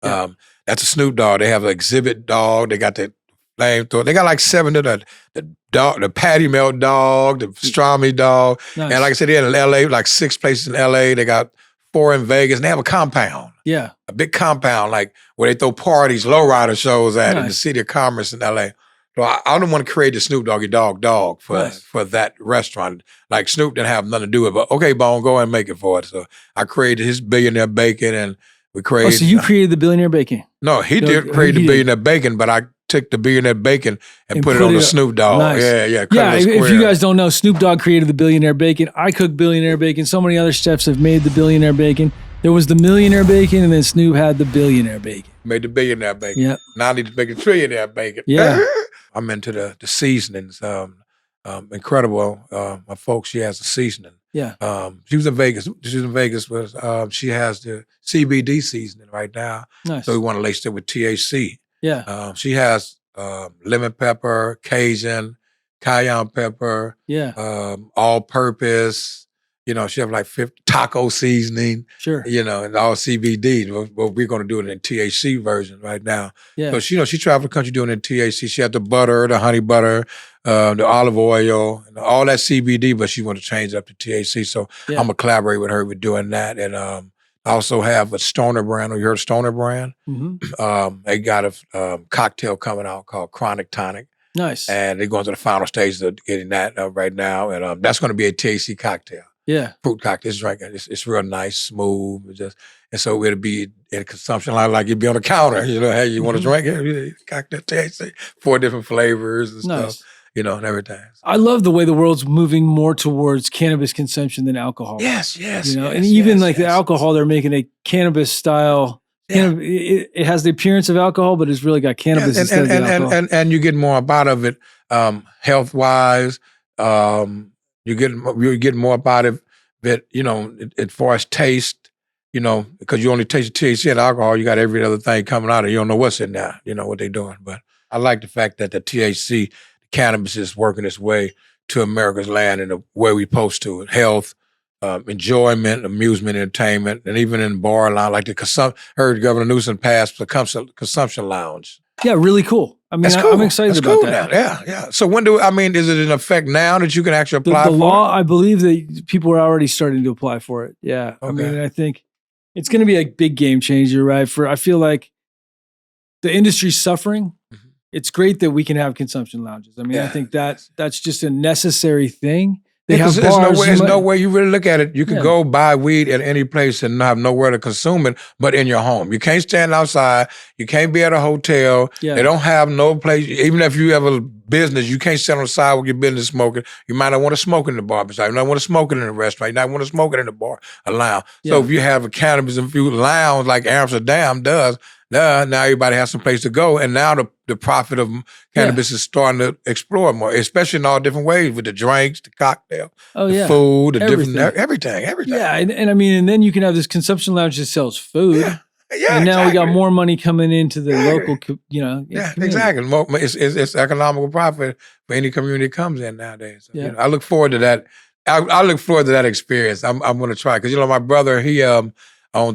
Yeah. That's a Snoop Dogg. They have an exhibit dog. They got the flamethrower. They got like 7 of the dog, the patty melt dog, the pastrami dog. Nice. And like I said, they had in LA, like 6 places in LA. They got 4 in Vegas. And they have a compound. Yeah. A big compound, like where they throw parties, lowrider shows at in the city of commerce in LA. So I don't want to create the Snoop Doggy Dog for that restaurant. Like Snoop didn't have nothing to do with it, but okay, Bone, go and make it for it. So I created his billionaire bacon and we created. Oh, so you created the billionaire bacon? No, he did create the billionaire bacon, but I took the billionaire bacon and put it on the Snoop Dogg. Nice. Yeah. Yeah, if you guys don't know, Snoop Dogg created the billionaire bacon. I cook billionaire bacon. So many other chefs have made the billionaire bacon. There was the millionaire bacon, and then Snoop had the billionaire bacon. Made the billionaire bacon. Yep. Now I need to make a trillionaire bacon. Yeah. I'm into the seasonings. Incredible. My folks, she has a seasoning. Yeah. She was in Vegas. But she has the CBD seasoning right now. Nice. So we want to lace it with THC. Yeah. She has lemon pepper, Cajun, cayenne pepper. Yeah. All-purpose. She have like 50 taco seasoning. Sure. And all CBD. But we're going to do it in THC version right now. Yeah. So she traveled the country doing it in THC. She had the butter, the honey butter, the olive oil, and all that CBD, but she want to change it up to THC. So I'm going to collaborate with her with doing that. And I also have a Stoner brand. You heard of Stoner brand? Mm-hmm. They got a cocktail coming out called Chronic Tonic. Nice. And they're going to the final stages of getting that right now. And that's going to be a THC cocktail. Yeah. Fruit cocktail. It's real nice, smooth. And so it'll be in consumption line like you'd be on the counter. Hey, you want to drink it? Cocktail THC, 4 different flavors and stuff. And everything. I love the way the world's moving more towards cannabis consumption than alcohol. Yes. And even the alcohol, they're making a cannabis style. Yeah. It has the appearance of alcohol, but it's really got cannabis instead of the alcohol. And you get more out of it health wise. You get more about it that, as far as taste, because you only taste the THC and alcohol, you got every other thing coming out of it. You don't know what's in there, what they're doing. But I like the fact that the THC, cannabis is working its way to America's land in the way we supposed to. Health, enjoyment, amusement, entertainment, and even in bar line, like heard Governor Newsom pass the consumption lounge. Yeah, really cool. I mean, cool. I'm excited about that. Yeah. So is it in effect now that you can actually apply for it? The law, I believe that people are already starting to apply for it. Yeah. Okay. I mean, I think it's going to be a big game changer, right? I feel like the industry's suffering. Mm-hmm. It's great that we can have consumption lounges. I mean, I think that's just a necessary thing. They have bars. There's no way you really look at it. You can go buy weed at any place and have nowhere to consume it, but in your home. You can't stand outside. You can't be at a hotel. Yeah. They don't have no place. Even if you have a business, you can't sit on the side with your business smoking. You might not want to smoke in the barbershop. You might want to smoke it in the restaurant. You might want to smoke it in the bar, a lounge. So if you have a cannabis infused lounge like Amsterdam does, now everybody has some place to go. And now the profit of cannabis is starting to explore more, especially in all different ways with the drinks, the cocktail, the food, the everything. Yeah, and I mean, and then you can have this consumption lounge that sells food. Yeah, and now we got more money coming into the local, community. Exactly. It's economical profit for any community that comes in nowadays. So, I look forward to that. I look forward to that experience. I'm going to try because my brother he owns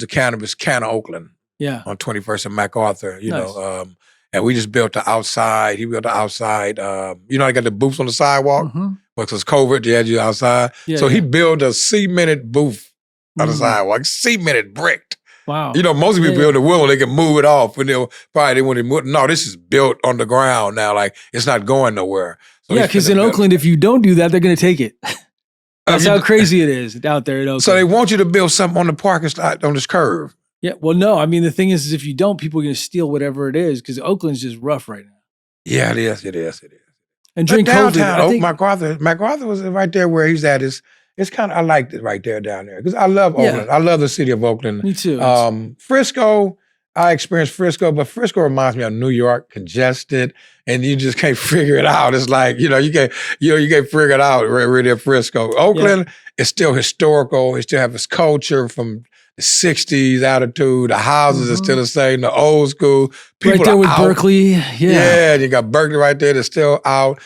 a cannabis can of Oakland. Yeah. On 21st and MacArthur, nice. And we just built the outside. He built the outside. I got the booths on the sidewalk because COVID, they had you outside. Yeah, so he built a cemented booth on the sidewalk, cemented, bricked. Wow. Most people build a wheel, they can move it off. And they want to move. No, this is built on the ground now. Like, it's not going nowhere. So because in Oakland, if you don't do that, they're going to take it. That's how crazy it is out there in Oakland. So they want you to build something on the parking lot on this curve. Yeah, well, no. I mean, the thing is if you don't, people are going to steal whatever it is because Oakland's just rough right now. Yeah, it is. And during downtown, MacArthur was right there where he's at. It's kind of, I liked it right there down there because I love Oakland. I love the city of Oakland. Me too. Frisco, I experienced Frisco, but Frisco reminds me of New York, congested, and you just can't figure it out. It's like, you can't figure it out really at Frisco. Oakland is still historical. It still has its culture from the 60s attitude. The houses are still the same, the old school. People right there with out. Berkeley. Yeah, you got Berkeley right there that's still out.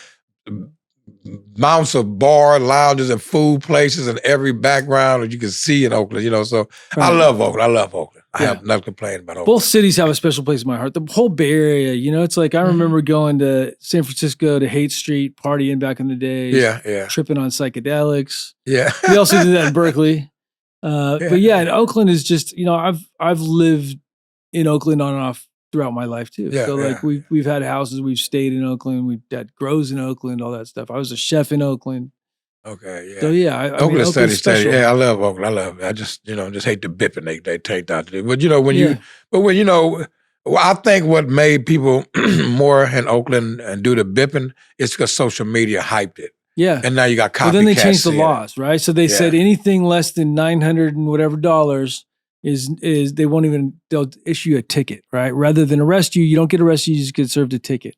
Mounts of bar lounges and food places in every background that you can see in Oakland, so I love Oakland. I have nothing to complain about Oakland. Both cities have a special place in my heart. The whole Bay Area, it's like I remember going to San Francisco to Haight Street, partying back in the day. Yeah. Tripping on psychedelics. Yeah. We also did that in Berkeley. But yeah, and Oakland is just, I've lived in Oakland on and off throughout my life too. Yeah, so like we've had houses, we've stayed in Oakland, we've had grows in Oakland, all that stuff. I was a chef in Oakland. Okay, yeah. So yeah, Oakland steady. Yeah, I love Oakland. I love it. I just hate the bipping they take out there. But I think what made people more in Oakland and do the bipping is because social media hyped it. Yeah. And now you got copycats. But then they changed the laws, right? So they said anything less than $900 and whatever is they'll issue you a ticket, right? Rather than arrest you don't get arrested, you just get served a ticket.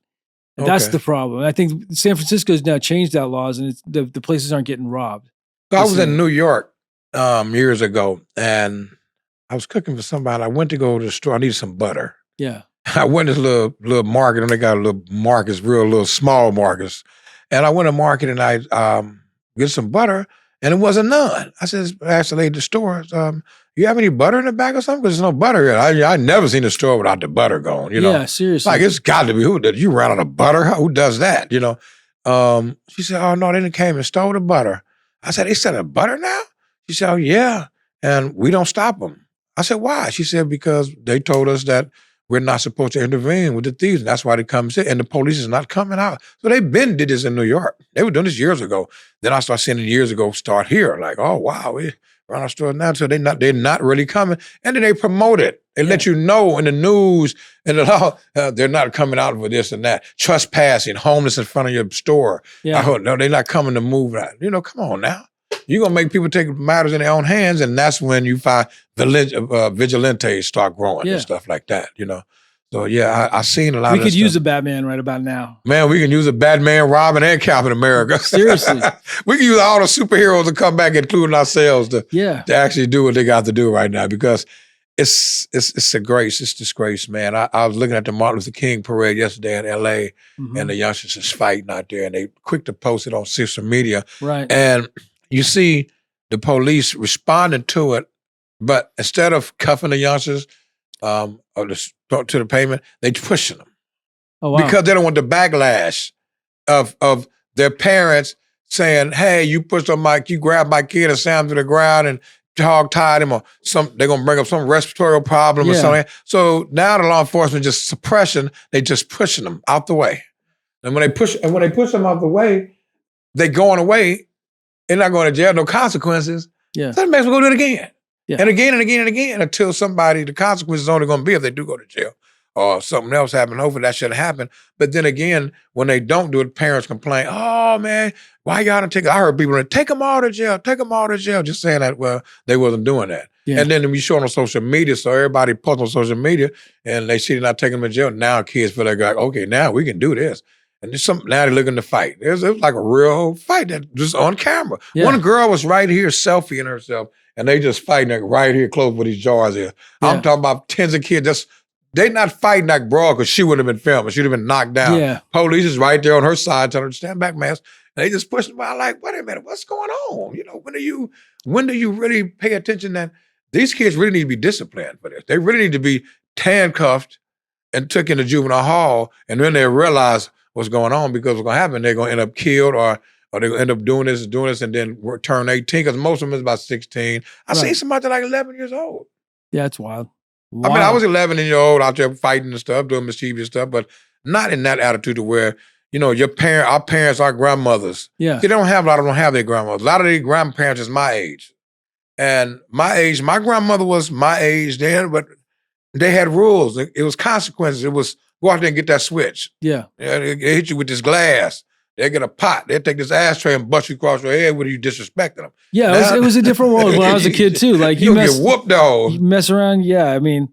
And that's the problem. I think San Francisco's now changed that laws, and the places aren't getting robbed. So I was in New York years ago, and I was cooking for somebody. I went to go to the store. I needed some butter. Yeah. I went to this little market, and they got a little markets, little small markets. And I went to market, and I get some butter, and it wasn't none. I asked the lady at the store, you have any butter in the bag or something? Because there's no butter here. I never seen a store without the butter going, Yeah, seriously. Like, it's got to be, you ran out of butter? Who does that, She said, oh, no, they didn't came and stole the butter. I said, they selling butter now? She said, oh, yeah, and we don't stop them. I said, why? She said, because they told us that we're not supposed to intervene with the thieves, and that's why they come sit, and the police is not coming out. So they did this in New York. They were doing this years ago. Then I started seeing it years ago start here. Like, oh, wow, we're around our store now, so they're not really coming. And then they promote it. They let you know in the news and the law, they're not coming out for this and that. Trespassing, homeless in front of your store. Yeah. No, they're not coming to move that. Come on now. You're going to make people take matters in their own hands, and that's when you find vigilantes start growing and stuff like that, So, yeah, I've seen a lot of We could use a Batman right about now. Man, we can use a Batman, Robin, and Captain America. Seriously. We can use all the superheroes to come back, including ourselves, to actually do what they got to do right now, because it's a grace. It's disgrace, man. I was looking at the Martin Luther King parade yesterday in L.A., and the youngsters is fighting out there, and they quick to post it on social media. Right. And you see the police responding to it, but instead of cuffing the youngsters or to the pavement, they pushing them. Oh, wow. Because they don't want the backlash of their parents saying, hey, you grabbed my kid and slammed him to the ground and hog-tied him, or they're going to bring up some respiratory problem or something. So now the law enforcement just suppression, they just pushing them out the way. And when they push them out the way, they going away. They're not going to jail, no consequences. Yeah. So they may as well go do it again. Yeah. And again and again and again until the consequences only going to be if they do go to jail or something else happen. Hopefully that shouldn't happen. But then again, when they don't do it, parents complain, oh man, why y'all don't take it? I heard people take them all to jail, just saying that, well, they wasn't doing that. Yeah. And then we show it on social media, so everybody posts on social media and they see they're not taking them to jail. Now kids feel like, okay, now we can do this. And now they're looking to fight. It was like a real fight that just on camera. Yeah. One girl was right here selfieing herself, and they just fighting right here close where these jars is. Yeah. I'm talking about tens of kids. They not fighting like brawl because she wouldn't have been filming. She'd have been knocked down. Yeah. Police is right there on her side telling her to stand back, man. And they just pushing by like, wait a minute, what's going on? When do you really pay attention that these kids really need to be disciplined for this? They really need to be handcuffed and took into juvenile hall, and then they realize what's going on, because what's going to happen, they're going to end up killed or they're going to end up doing this, and then turn 18, because most of them is about 16. I seen somebody like 11 years old. Yeah, it's wild. I mean, I was 11-year-old out there fighting and stuff, doing mischievous stuff, but not in that attitude to where, our parents, our grandmothers, a lot of them don't have their grandmothers. A lot of their grandparents is my age. And my grandmother was my age then, but they had rules. It was consequences. It was, go out there and get that switch. Yeah. They hit you with this glass. They get a pot. They take this ashtray and bust you across your head when you disrespecting them. Yeah, it was a different world when I was a kid too. Like you get whooped, dog. You mess around. Yeah, I mean,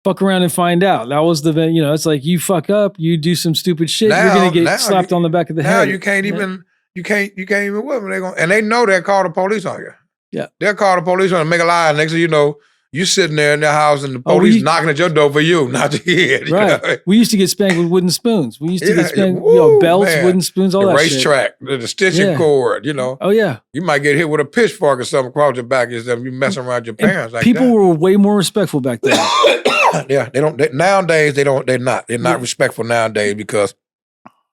fuck around and find out. That was it's like you fuck up, you do some stupid shit, you're gonna get slapped on the back of the head. Now you can't even whip them. And they know they'll call the police on you. Yeah. They'll call the police on you and make a lie. Next thing you know, you sitting there in their house and the police knocking at your door for you, not the kid. Right. You know? We used to get spanked with wooden spoons. We used to get spanked belts, man. Wooden spoons, all that shit. The racetrack, the stitching cord, Oh, yeah. You might get hit with a pitchfork or something across your back as you messing around your parents. Like people were way more respectful back then. Yeah, nowadays they're not respectful nowadays because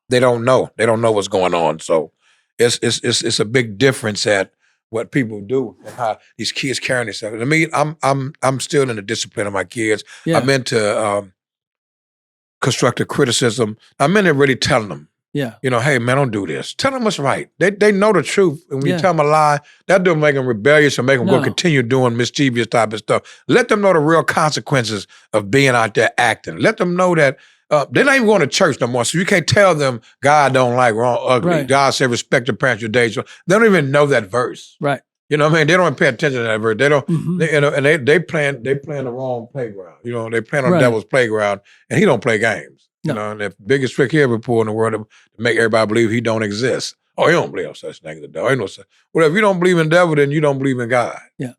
they don't know. They don't know what's going on. So it's a big difference at what people do and how these kids carrying themselves. I mean, I'm still in the discipline of my kids. Yeah. I'm into constructive criticism. I'm into really telling them, hey man, don't do this. Tell them what's right. They know the truth, and when you tell them a lie, that don't make them rebellious or make them go continue doing mischievous type of stuff. Let them know the real consequences of being out there acting. Let them know that they're not even going to church no more, so you can't tell them God don't like wrong, ugly. Right. God said respect your parents, your days. They don't even know that verse. Right. You know what I mean? They don't pay attention to that verse. They don't. And they playing the wrong playground. They playing on the devil's playground, and he don't play games. No. And the biggest trick he ever pulled in the world to make everybody believe he don't exist. Oh, he don't believe in such thing as the devil. Ain't no such. Well, if you don't believe in the devil, then you don't believe in God. Yeah.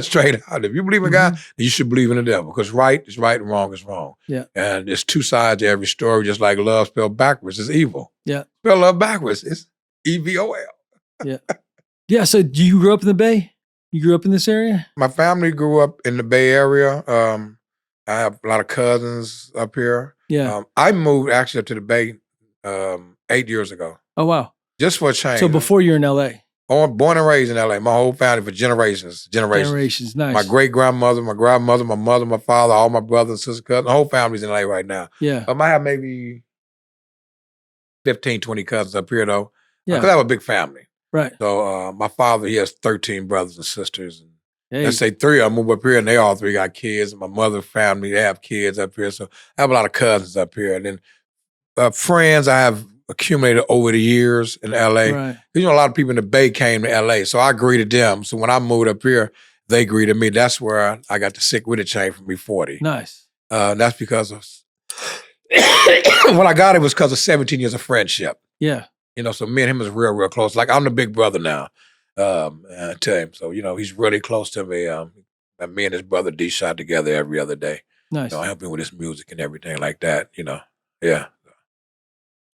Straight out. If you believe in God, then you should believe in the devil because right is right and wrong is wrong. Yeah. And there's two sides to every story, just like love spelled backwards is evil. Yeah. Spell love backwards is EVOL. Yeah. Yeah. So you grew up in the Bay? You grew up in this area? My family grew up in the Bay Area. I have a lot of cousins up here. Yeah. I moved actually up to the Bay 8 years ago. Oh, wow. Just for a change. So before you're in L.A.? Born and raised in L.A. My whole family for generations. Nice. My great-grandmother, my grandmother, my mother, my father, all my brothers and sisters, cousins. The whole family's in L.A. right now. Yeah. I have maybe 15, 20 cousins up here, though. Yeah. Because I have a big family. Right. So my father, he has 13 brothers and sisters. And let's say 3 of them move up here, and they all 3 got kids. And my mother's family, they have kids up here. So I have a lot of cousins up here. And then friends I have accumulated over the years in L.A. Right. A lot of people in the Bay came to L.A., so I greeted them. So when I moved up here, they greeted me. That's where I got the sick with it chain from B40. Nice. That's because of when I got it was because of 17 years of friendship. Yeah. So me and him was real, real close. Like I'm the big brother now to him. So, he's really close to me. Me and his brother D shot together every other day. Nice. I help him with his music and everything like that, Yeah.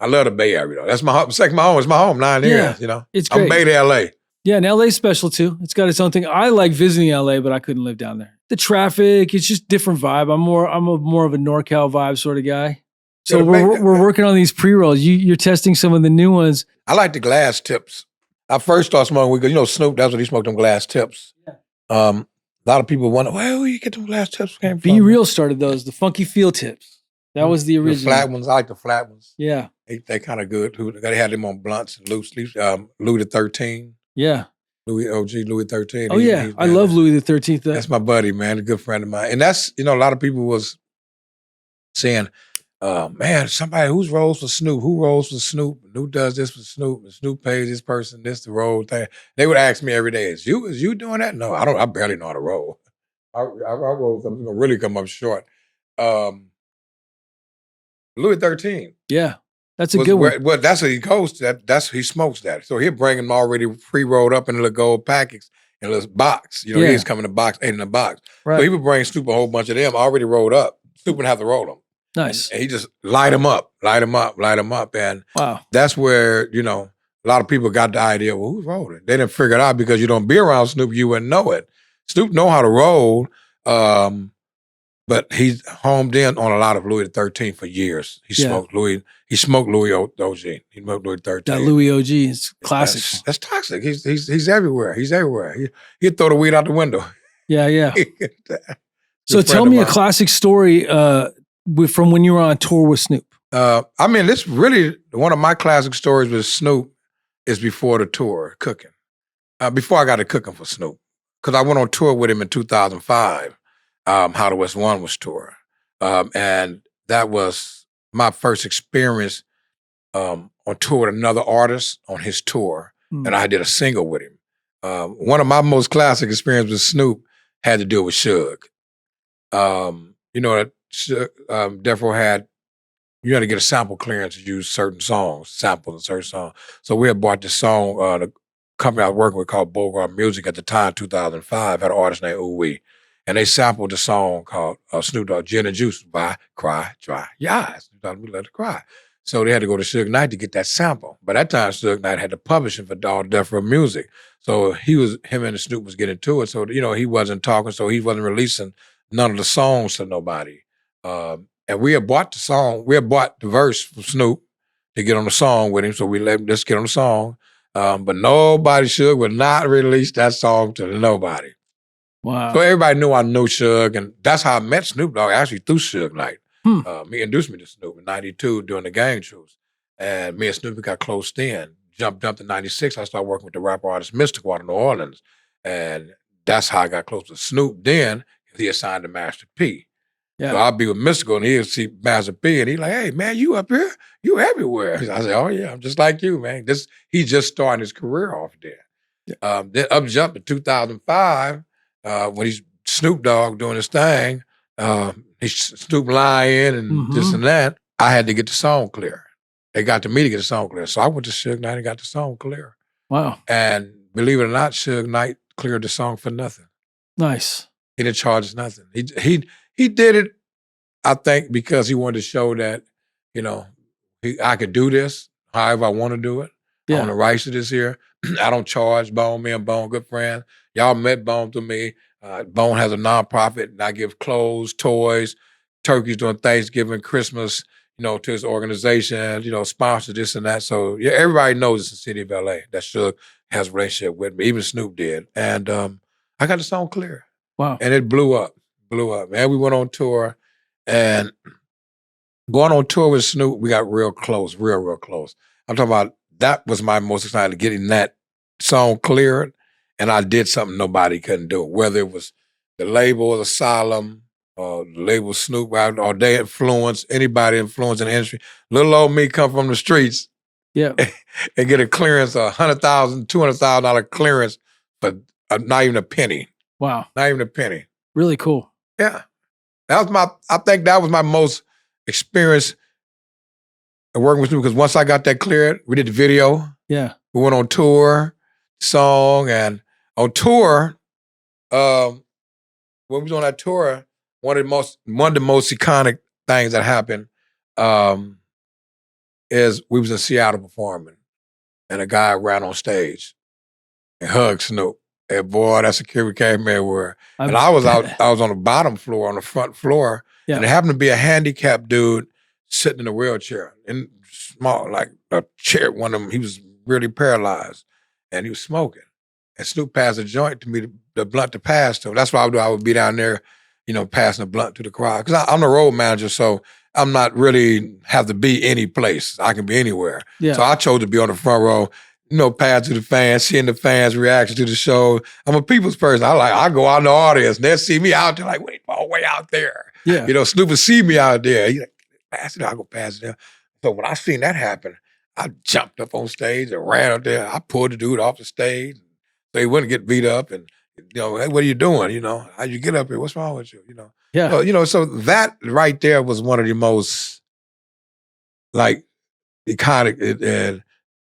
I love the Bay Area, though. That's my home. It's like my home. It's my home 9 years, It's great. I'm Bay to L.A. Yeah, and LA's special, too. It's got its own thing. I like visiting LA, but I couldn't live down there. The traffic, it's just different vibe. I'm more of a NorCal vibe sort of guy. So we're working on these pre-rolls. You're testing some of the new ones. I like the glass tips. I first started smoking weed, Snoop, that's what he smoked them glass tips. Yeah. A lot of people wonder, where you get them glass tips came from? Be Real started those, the funky feel tips. That was the original. The flat ones, I like the flat ones. Yeah. They kind of good. They had them on blunts and loose leaf, Louis the 13. Yeah. Louis 13. Oh, yeah. I love Louis the 13th. That's my buddy, man, a good friend of mine. And that's, a lot of people was saying, man, somebody who's rolls for Snoop? Who rolls for Snoop? Who does this for Snoop? And Snoop pays this person this to roll thing. They would ask me every day, is you doing that? No, I don't. I barely know how to roll. I roll something gonna really come up short. Louis 13. Yeah, that's a good one. Well, that's what he goes to. He smokes that. So he'll bring them already pre-rolled up in a little gold package in a little box. He's coming in a box, 8 in a box. Right. So he would bring Snoop a whole bunch of them already rolled up. Snoop would have to roll them. Nice. And he just light them up. And wow. That's where, a lot of people got the idea, well, who's rolling? They didn't figure it out because you don't be around Snoop, you wouldn't know it. Snoop know how to roll, but he's homed in on a lot of Louis the 13th for years. He smoked Louis OG. He smoked Louis 13. That Louis OG is classic. That's toxic. He's everywhere. He'd throw the weed out the window. Yeah. So tell me a classic story from when you were on tour with Snoop. This really, one of my classic stories with Snoop is before the tour, cooking. Before I got to cooking for Snoop. Because I went on tour with him in 2005, How the West One was tour. And that was my first experience on tour with another artist on his tour. Mm. And I did a single with him. One of my most classic experiences with Snoop had to do with Suge. you know, Death Row had, you had to get a sample clearance to use certain songs, samples of certain songs. So we had bought this song, the company I was working with called Bogart Music at the time, 2005, had an artist named Ooh Wee. And they sampled the song called Snoop Dogg, Gin and Juice, by Cry, Dry, Yeah, Snoop Dogg, We Let It Cry. So they had to go to Suge Knight to get that sample. By that time, Suge Knight had the publishing for Death Row Music. So him and Snoop was getting to it. So, you know, he wasn't talking, so he wasn't releasing none of the songs to nobody. And we had bought the verse from Snoop to get on the song with him. So we let him just get on the song. But nobody, Suge would not release that song to nobody. Wow. So everybody knew I knew Suge, and that's how I met Snoop Dogg, actually through Suge Knight. He introduced me to Snoop in 92 during the gang shows. And me and Snoop got close then. Jumped in 96, I started working with the rapper artist Mystical out of New Orleans. And that's how I got close to Snoop then. He assigned to Master P. Yeah. So I'll be with Mystical and he'll see Master P and he's like, hey, man, you up here? You everywhere. I say, oh, yeah, I'm just like you, man. He's just starting his career off there. Yeah. Then up jump in 2005, when he's Snoop Dogg doing his thing, he's Snoop lying and this and that, I had to get the song clear. They got to me to get the song clear. So I went to Suge Knight and got the song clear. Wow. And believe it or not, Suge Knight cleared the song for nothing. Nice. He didn't charge us nothing. He did it, I think, because he wanted to show that, you know, I could do this however I want to do it. Yeah. I want to rights to this here. I don't charge Bone. Me and Bone, good friend. Y'all met Bone through me. Bone has a nonprofit, and I give clothes, toys, turkeys during Thanksgiving, Christmas, you know, to his organization, you know, sponsor this and that. So yeah, everybody knows it's the city of LA that Suge has a relationship with me. Even Snoop did. And I got the song clear. Wow. And it blew up, man. We went on tour, and going on tour with Snoop, we got real close, real close. I'm talking about, that was my most exciting, getting that song cleared, and I did something nobody couldn't do. Whether it was the label, Asylum, the label Snoop, or they influence, anybody influencing the industry. Little old me come from the streets, yeah, and get a clearance, $100,000, $200,000 clearance for not even a penny. Wow. Not even a penny. Really cool. Yeah. I think that was my most experience working with Snoop, because once I got that cleared, we did the video. Yeah. We went on tour, song, and on tour, when we was on that tour, one of the most iconic things that happened is we was in Seattle performing, and a guy ran on stage and hugged Snoop. And boy, that security came everywhere. And I was on the bottom floor, on the front floor, and there happened to be a handicapped dude sitting in a wheelchair, and small, like a chair, one of them, he was really paralyzed, and he was smoking. And Snoop passed a joint to me, the blunt to pass to him. That's what I would do. I would be down there, you know, passing the blunt to the crowd. Because I'm the road manager, so I'm not really have to be any place. I can be anywhere. Yeah. So I chose to be on the front row, you know, pass to the fans, seeing the fans' reaction to the show. I'm a people's person. I go out in the audience, and they'll see me out there like, wait, all way out there. Yeah. You know, Snoop will see me out there. He's like, pass it, I go pass it there. So when I seen that happen, I jumped up on stage and ran up there. I pulled the dude off the stage so he wouldn't get beat up. And, you know, hey, what are you doing? You know, how'd you get up here? What's wrong with you? You know? Yeah. So, you know, so that right there was one of the most, like, iconic and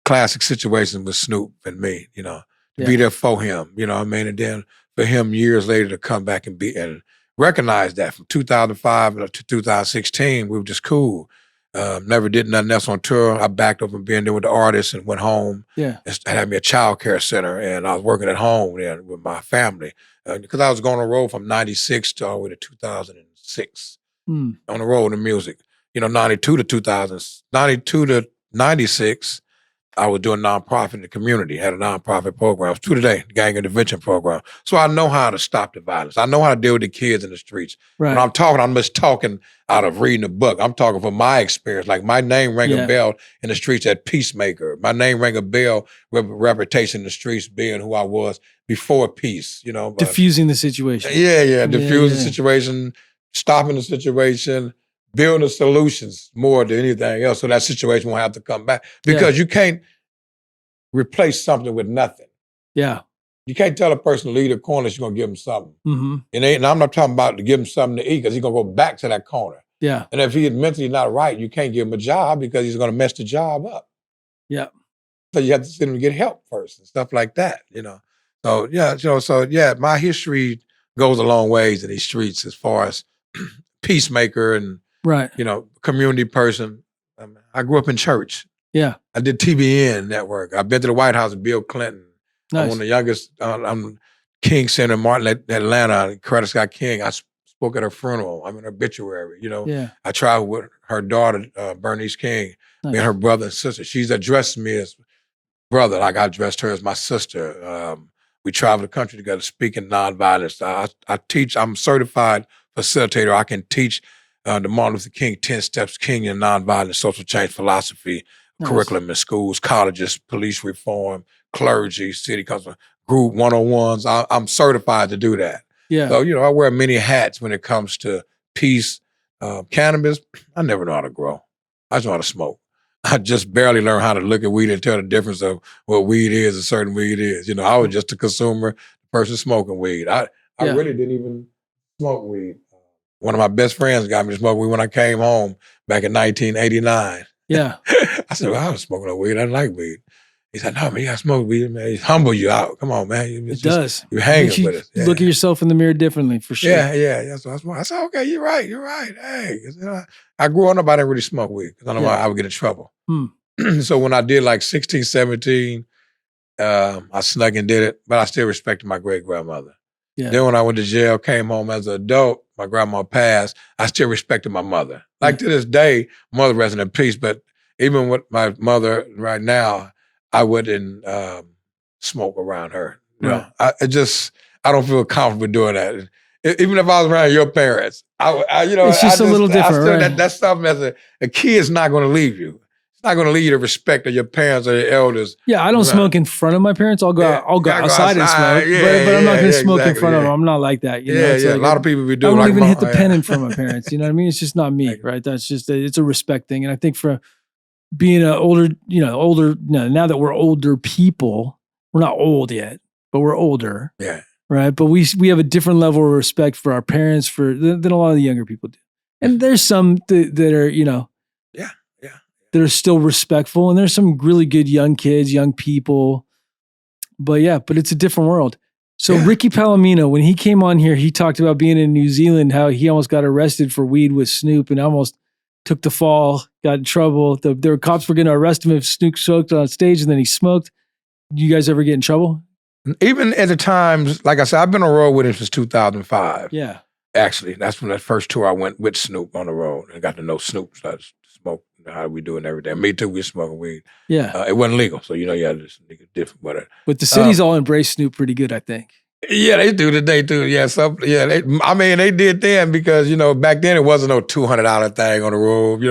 classic situations with Snoop and me, you know, to be there for him, you know what I mean? And then for him years later to come back and recognize that from 2005 to 2016, we were just cool. Never did nothing else on tour. I backed up and being there with the artists and went home. Yeah. And had me a child care center, and I was working at home then with my family because I was going on the road from 96 to all the way to 2006 on the road in music. You know, 92 to 96, I was doing nonprofit in the community, had a nonprofit program. To today, gang intervention program. So I know how to stop the violence. I know how to deal with the kids in the streets. Right. When I'm talking, I'm just talking out of reading a book. I'm talking from my experience. Like my name rang a bell in the streets at Peacemaker. My name rang a bell with reputation in the streets being who I was before peace, you know. Diffusing the situation. Yeah. Diffusing the situation, stopping the situation, building the solutions more than anything else so that situation won't have to come back. Because you can't replace something with nothing. Yeah. You can't tell a person to leave the corner you're going to give him something. Mm-hmm. And I'm not talking about to give him something to eat because he's going to go back to that corner. Yeah. And if he's mentally not right, you can't give him a job because he's going to mess the job up. Yeah. So you have to send him to get help first and stuff like that, So, my history goes a long ways in these streets as far as peacemaker and, right. Community person. I grew up in church. Yeah. I did TBN network. I've been to the White House with Bill Clinton. Nice. I'm one of the youngest. I'm King Center Martin at Atlanta. Coretta Scott King. I spoke at her funeral. I'm in her obituary. Yeah. I traveled with her daughter, Bernice King, nice. And her brother and sister. She's addressed me as brother, like I addressed her as my sister. We travel the country together speaking nonviolence. I teach. I'm a certified facilitator. I can teach the Martin Luther King 10 Steps King in Nonviolent Social Change Philosophy, nice. Curriculum in schools, colleges, police reform, clergy, city council, group 101s. I'm certified to do that. Yeah. So, I wear many hats when it comes to peace. Cannabis, I never know how to grow. I just know how to smoke. I just barely learned how to look at weed and tell the difference of what weed is and certain weed is. I was just a consumer, person smoking weed. I really didn't even smoke weed. One of my best friends got me to smoke weed when I came home back in 1989. Yeah. I said, well, I was smoking no weed. I didn't like weed. He said, no, man, you got to smoke weed, man. It humble you out. Come on, man. It does. You're hanging with us. Yeah. Look at yourself in the mirror differently, for sure. Yeah. So I said, okay, you're right. Hey, I grew up, I didn't really smoke weed because I know I would get in trouble. So when I did like 16, 17, I snuck and did it, but I still respected my great-grandmother. Yeah. Then when I went to jail, came home as an adult, my grandma passed, I still respected my mother. Like to this day, mother rests in peace, but even with my mother right now, I wouldn't smoke around her. Right. I don't feel comfortable doing that. Even if I was around your parents, it's just a little different. Right? That's something as a kid's not going to leave you. It's not going to lead you to respect of your parents or your elders. Yeah, I don't smoke in front of my parents. I'll go outside and smoke, but I'm not going to smoke in front of them. I'm not like that. Like, a lot of people be doing. I don't even hit the pen in front of my parents. You know what I mean? It's just not me, right? That's just it's a respect thing. And I think for being an older, now that we're older people, we're not old yet, but we're older. Yeah. Right. But we have a different level of respect for our parents than a lot of the younger people do. And there's some that are, that are still respectful. And there's some really good young kids, young people. But it's a different world. So Ricky Palomino, when he came on here, he talked about being in New Zealand, how he almost got arrested for weed with Snoop and almost took the fall, got in trouble. The cops were going to arrest him if Snoop smoked on stage and then he smoked. You guys ever get in trouble? Even at the times, like I said, I've been on the road with him since 2005. Yeah. Actually, that's when that first tour I went with Snoop on the road and got to know Snoop. So I smoke, how we do and everything. Me too, we smoking weed. Yeah. It wasn't legal, so you had this different. But the cities all embrace Snoop pretty good, I think. Yeah, they do today too. Yeah, they did then because back then it wasn't no $200 thing on the road.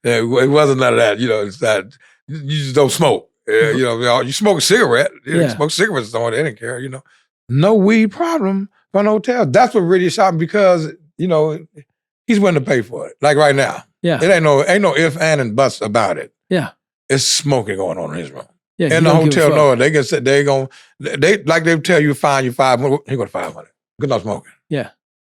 It wasn't none of that. It's that you just don't smoke. You smoke a cigarette. You smoke cigarettes on it. They didn't care. No weed problem for an hotel. That's what really shocked me because he's willing to pay for it. Like right now. Yeah. It ain't no if, and buts about it. Yeah. It's smoking going on in his room. Yeah. In the hotel, no, they can say they tell you fine you $500. He go to $500. Good not smoking. Yeah.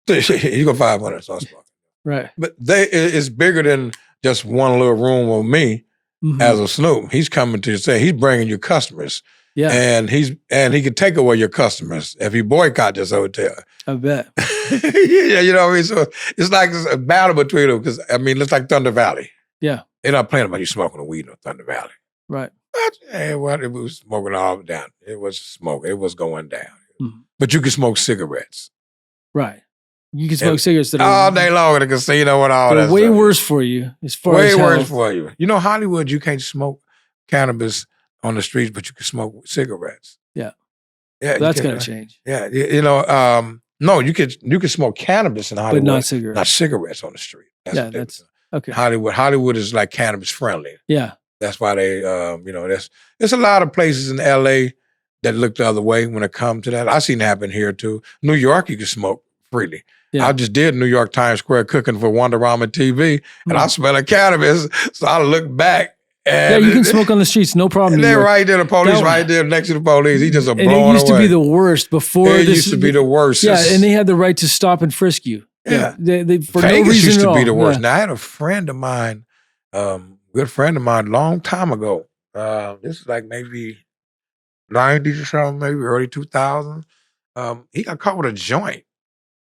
He go $500. So I'm smoking. Right. But it's bigger than just one little room with me. Mm-hmm. As a Snoop, he's coming to say he's bringing you customers. Yeah. And he can take away your customers if he boycott this hotel. I bet. Yeah, you know what I mean? So it's like a battle between them because it's like Thunder Valley. Yeah. They're not playing about you smoking a weed in Thunder Valley. Right. But it was smoking all down. It was smoking. It was going down. Mm-hmm. But you can smoke cigarettes. Right. You can smoke cigarettes that all day long in the casino and all that. Way worse for you as far as way worse for you. Hollywood, you can't smoke cannabis on the streets, but you can smoke cigarettes. Yeah. Yeah. That's gonna change. Yeah. No, you can smoke cannabis in Hollywood, but not cigarettes. Not cigarettes on the street. That's okay. Hollywood is like cannabis friendly. Yeah. That's why they, there's a lot of places in LA that look the other way when it comes to that. I seen it happen here too. New York, you can smoke freely. Yeah. I just did New York Times Square cooking for Wonderama TV, and I smell cannabis. So I look back Yeah, you can smoke on the streets, no problem. And they're right there, the police right there next to the police. He just blowing away. And it used to be the worst before this. It used to be the worst. Yeah, and they had the right to stop and frisk you. Yeah. They for Vegas no reason used at to all. be the worst. Now, I had a friend of mine, good friend of mine, long time ago. This is like maybe 90s or something, maybe early 2000s. He got caught with a joint.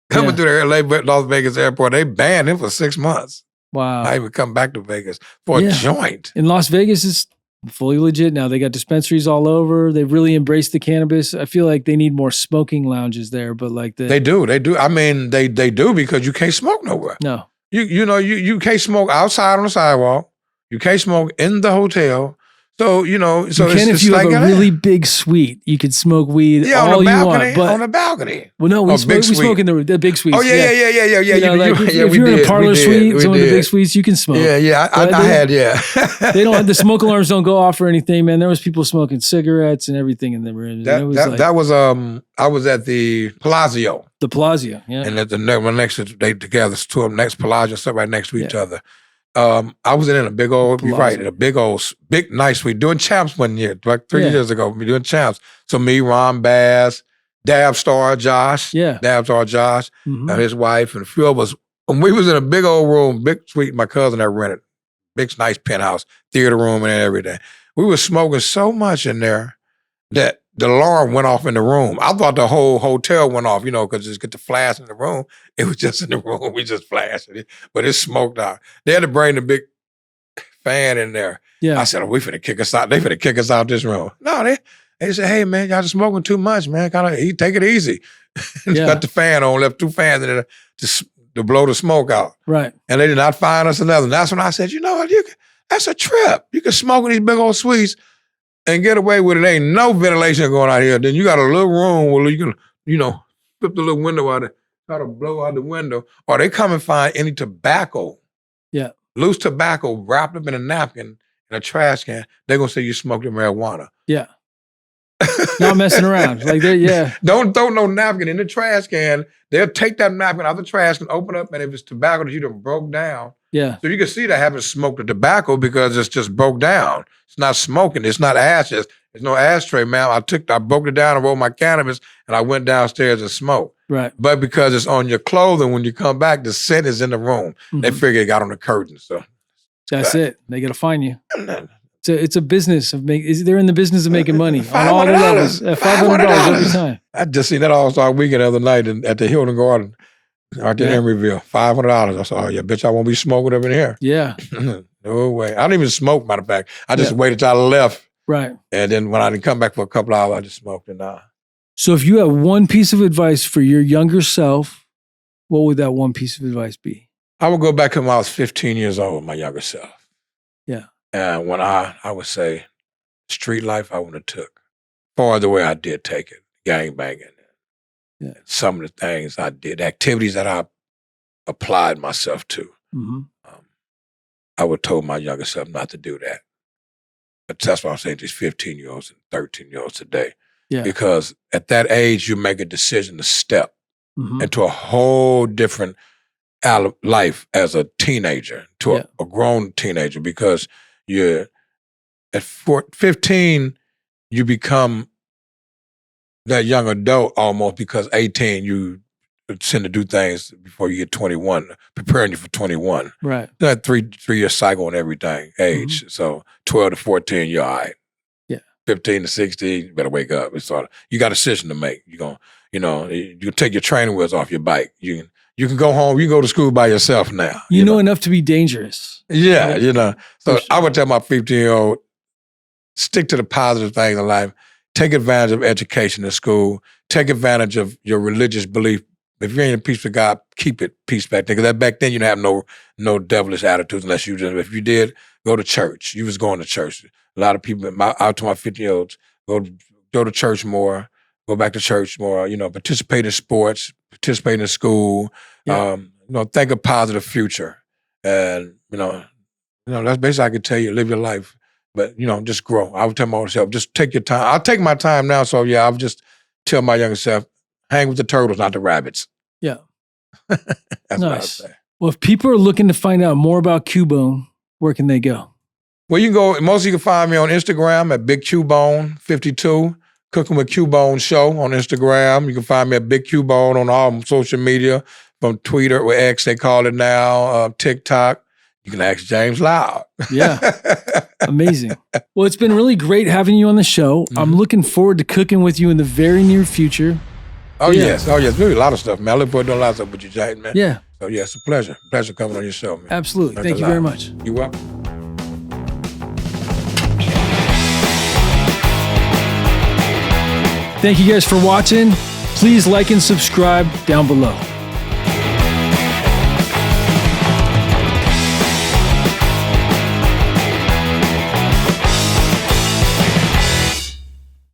Coming through the Las Vegas airport, they banned him for 6 months. Wow. I even come back to Vegas for a joint. In Las Vegas, it's fully legit now. They got dispensaries all over. They've really embraced the cannabis. I feel like they need more smoking lounges there, but like they do. I mean, they do because you can't smoke nowhere. No. You can't smoke outside on the sidewalk. You can't smoke in the hotel. So, you can if you have a really big suite, you could smoke weed all you want. But on the balcony. Well, no, we smoke in the big suites. Oh, yeah. If you're in a parlor suite, some of the big suites, you can smoke. Yeah. I had. They don't have the smoke alarms don't go off or anything, man. There was people smoking cigarettes and everything in the room. I was at the Palazzo. The Palazzo, yeah. And at the next they together, two of them next Palazzo, stuff right next to each other. I was in a big old, you're right, in a big nice suite, doing champs one year, like 3 years ago, we doing champs. So me, Ron Bass, Dab Star Josh, and his wife, and a few of us. And we was in a big old room, big suite, my cousin had rented, big nice penthouse, theater room and everything. We were smoking so much in there that the alarm went off in the room. I thought the whole hotel went off, because just get the flash in the room. It was just in the room. We just flashed it, but it smoked out. They had to bring the big fan in there. Yeah. I said, we finna kick us out. They finna kick us out this room. No, they said, hey, man, y'all just smoking too much, man. Take it easy. Got the fan on, left 2 fans in there to blow the smoke out. Right. And they did not find us another. And that's when I said, you know what, that's a trip. You can smoke in these big old suites and get away with it. Ain't no ventilation going out here. Then you got a little room where you can, flip the little window out there, try to blow out the window. Or they come and find any tobacco. Yeah. Loose tobacco wrapped up in a napkin in a trash can. They're going to say you smoked the marijuana. Yeah. Not messing around. Don't throw no napkin in the trash can. They'll take that napkin out of the trash can, open up, and if it's tobacco that you done broke down. Yeah. So you can see they haven't smoked the tobacco because it's just broke down. It's not smoking. It's not ashes. There's no ashtray, man. I broke it down and rolled my cannabis, and I went downstairs and smoked. Right. But because it's on your clothing, when you come back, the scent is in the room. Mm-hmm. They figure it got on the curtain. So that's it. They got to find you. It's a business of they're in the business of making money on all the levels. $500 every time. I just seen that All-Star Weekend the other night at the Hilton Garden. Right there in Emeryville, $500. I said, oh, yeah, bitch, I won't be smoking up in here. Yeah. No way. I didn't even smoke, matter of fact. I just waited till I left. Right. And then when I didn't come back for a couple hours, I just smoked it. So if you had one piece of advice for your younger self, what would that one piece of advice be? I would go back to when I was 15 years old, my younger self. Yeah. And when I would say street life, I wouldn't have took. Far the way I did take it, gangbanging. Yeah. Some of the things I did, activities that I applied myself to. Mm-hmm. I would have told my younger self not to do that. But that's why I'm saying these 15-year-olds and 13-year-olds today. Yeah. Because at that age, you make a decision to step into a whole different life as a teenager, to a grown teenager, because you're at 15, you become that young adult almost, because 18, you tend to do things before you get 21, preparing you for 21. Right. That 3-year cycle and everything, age. Mm-hmm. So 12 to 14, you're all right. Yeah. 15 to 16, you better wake up. It's sort of, you got a decision to make. You're going, you take your training wheels off your bike. You can go home. You can go to school by yourself now. You know enough to be dangerous. Yeah, So I would tell my 15-year-old, stick to the positive things in life. Take advantage of education in school. Take advantage of your religious belief. If you ain't in peace with God, keep it peace back then. Because back then you didn't have no devilish attitudes unless you just, if you did, go to church. You was going to church. A lot of people, out to my 50-year-olds, go to church more, go back to church more, participate in sports, participate in school, think a positive future. And, that's basically I could tell you, live your life. But, just grow. I would tell myself, just take your time. I'll take my time now. So, I'll just tell my younger self, hang with the turtles, not the rabbits. Yeah. That's nice. what I would say. Well, if people are looking to find out more about Cubone, where can they go? Well, you can go, most of you can find me on Instagram at Big Cubone 52, Cooking with Cubone Show on Instagram. You can find me at Big Cubone on all social media, from Twitter or X, they call it now, TikTok. You can ask James Loud. Yeah. Amazing. Well, it's been really great having you on the show. Mm-hmm. I'm looking forward to cooking with you in the very near future. Oh, yes. Really a lot of stuff, man. I look forward to doing a lot of stuff with you, James, man. Yeah. So, yeah, it's a pleasure. Pleasure coming on your show, man. Absolutely. Thank you very much. You're welcome. Thank you guys for watching. Please like and subscribe down below.